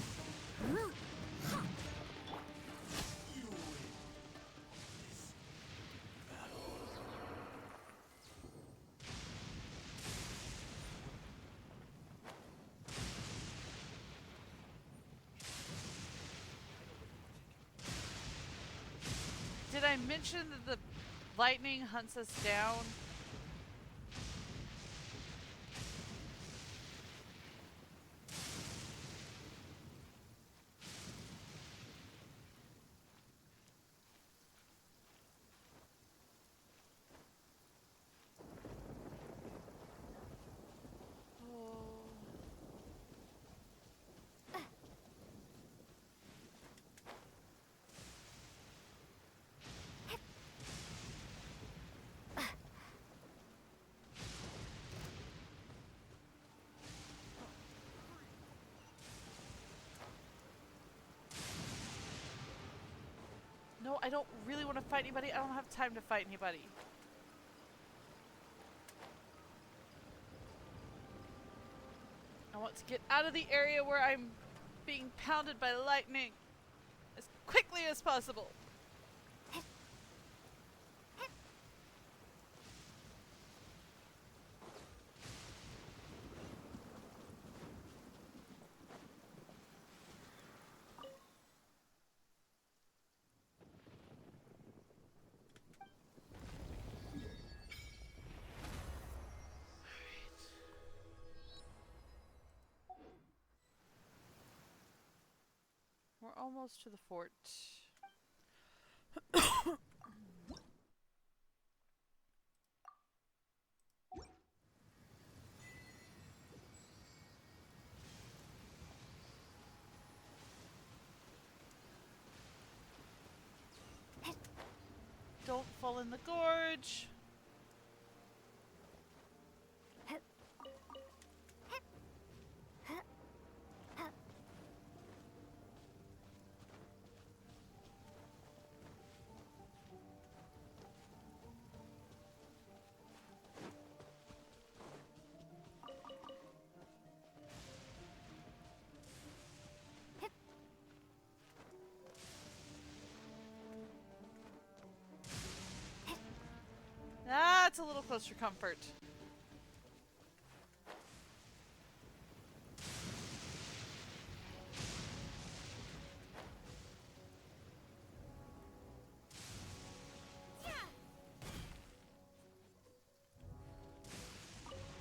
Did I mention that the lightning hunts us down? No, I don't really want to fight anybody. I don't have time to fight anybody. I want to get out of the area where I'm being pounded by lightning as quickly as possible. We're almost to the fort. Don't fall in the gorge. That's a little closer comfort.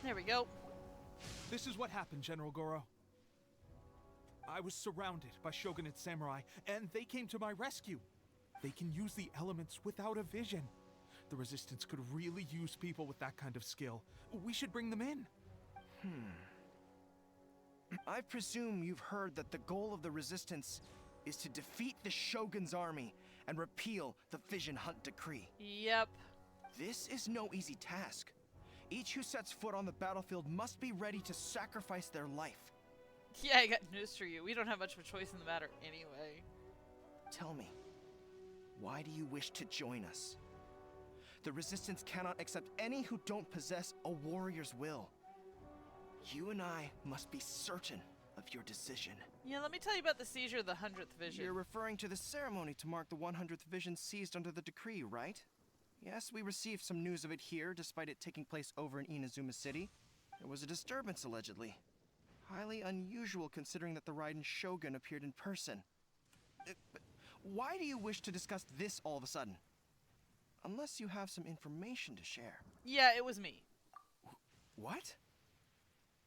There we go. This is what happened, General Goro. I was surrounded by Shogunate samurai, and they came to my rescue. They can use the elements without a vision. The Resistance could really use people with that kind of skill. We should bring them in. I presume you've heard that the goal of the Resistance is to defeat the Shogun's army and repeal the Vision Hunt Decree. Yep. This is no easy task. Each who sets foot on the battlefield must be ready to sacrifice their life. Yeah, I got news for you. We don't have much of a choice in the matter anyway. Tell me, why do you wish to join us? The Resistance cannot accept any who don't possess a warrior's will. You and I must be certain of your decision. Yeah, let me tell you about the seizure of the 100th Vision. You're referring to the ceremony to mark the 100th Vision seized under the decree, right? Yes, we received some news of it here, despite it taking place over in Inazuma City. There was a disturbance, allegedly. Highly unusual considering that the Raiden Shogun appeared in person. But why do you wish to discuss this all of a sudden? Unless you have some information to share. Yeah, it was me. What?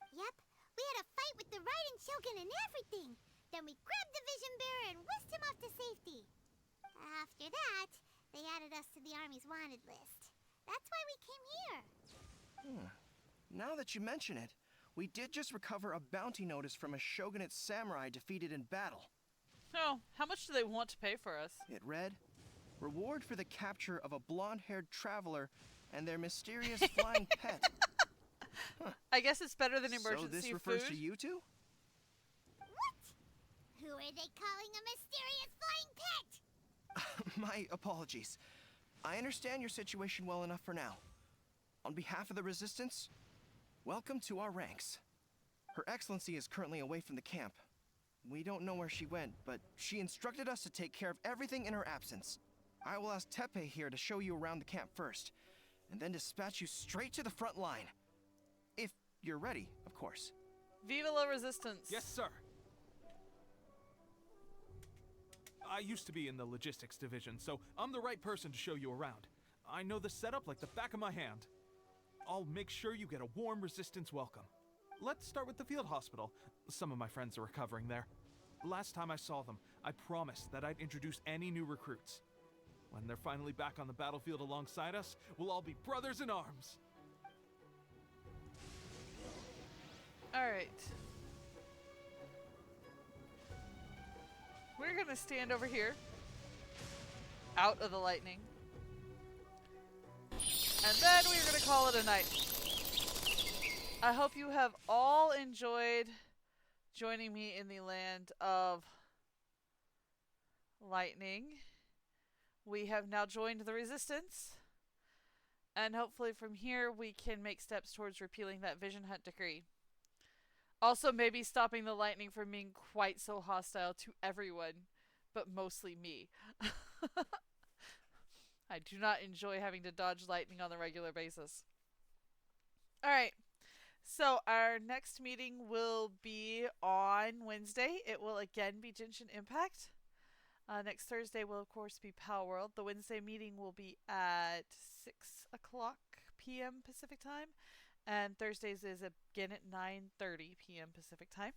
Yep, we had a fight with the Raiden Shogun and everything. Then we grabbed the Vision Bearer and whisked him off to safety. After that, they added us to the Army's wanted list. That's why we came here. Now that you mention it, we did just recover a bounty notice from a Shogunate samurai defeated in battle. Oh, how much do they want to pay for us? It read, reward for the capture of a blonde-haired traveler and their mysterious flying pet. I guess it's better than emergency food. So this refers food? to you two? What? Who are they calling a mysterious flying pet? My apologies. I understand your situation well enough for now. On behalf of the Resistance, welcome to our ranks. Her Excellency is currently away from the camp. We don't know where she went, but she instructed us to take care of everything in her absence. I will ask Teppei here to show you around the camp first, and then dispatch you straight to the front line. If you're ready, of course. Viva la Resistance. Yes, sir. I used to be in the logistics division, so I'm the right person to show you around. I know the setup like the back of my hand. I'll make sure you get a warm Resistance welcome. Let's start with the field hospital. Some of my friends are recovering there. Last time I saw them, I promised that I'd introduce any new recruits. When they're finally back on the battlefield alongside us, we'll all be brothers in arms. Alright. We're gonna stand over here, out of the lightning, and then we're gonna call it a night. I hope you have all enjoyed joining me in the land of lightning. we have now joined the Resistance. And hopefully from here we can make steps towards repealing that Vision Hunt decree. Also, maybe stopping the lightning from being quite so hostile to everyone, but mostly me. I do not enjoy having to dodge lightning on a regular basis. Alright, so our next meeting will be on Wednesday. It will again be Genshin Impact. Next Thursday will, of course, be Palworld. The Wednesday meeting will be at 6 o'clock p.m. Pacific Time. And Thursdays is again at 9:30 p.m. Pacific Time.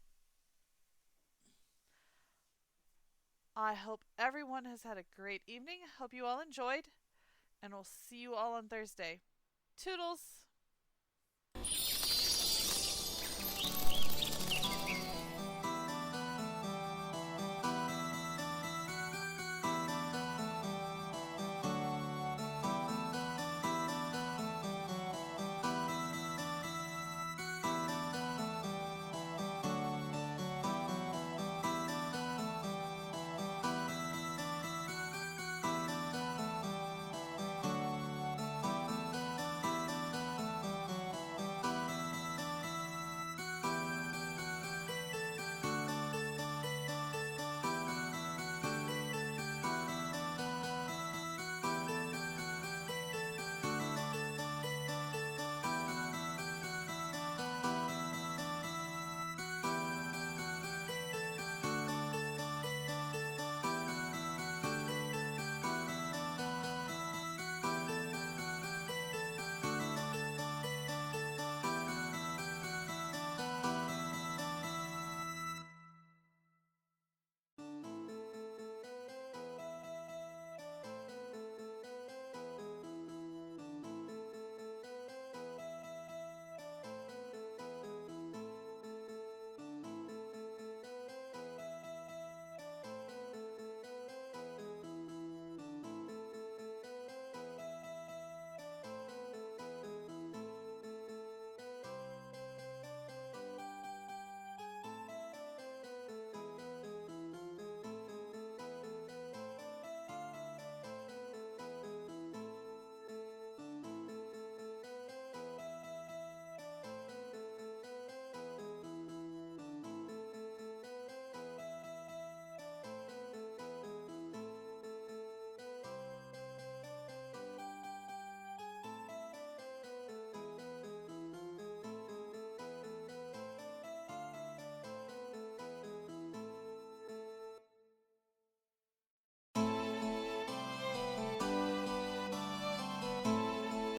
I hope everyone has had a great evening. Hope you all enjoyed. And we'll see you all on Thursday. Toodles!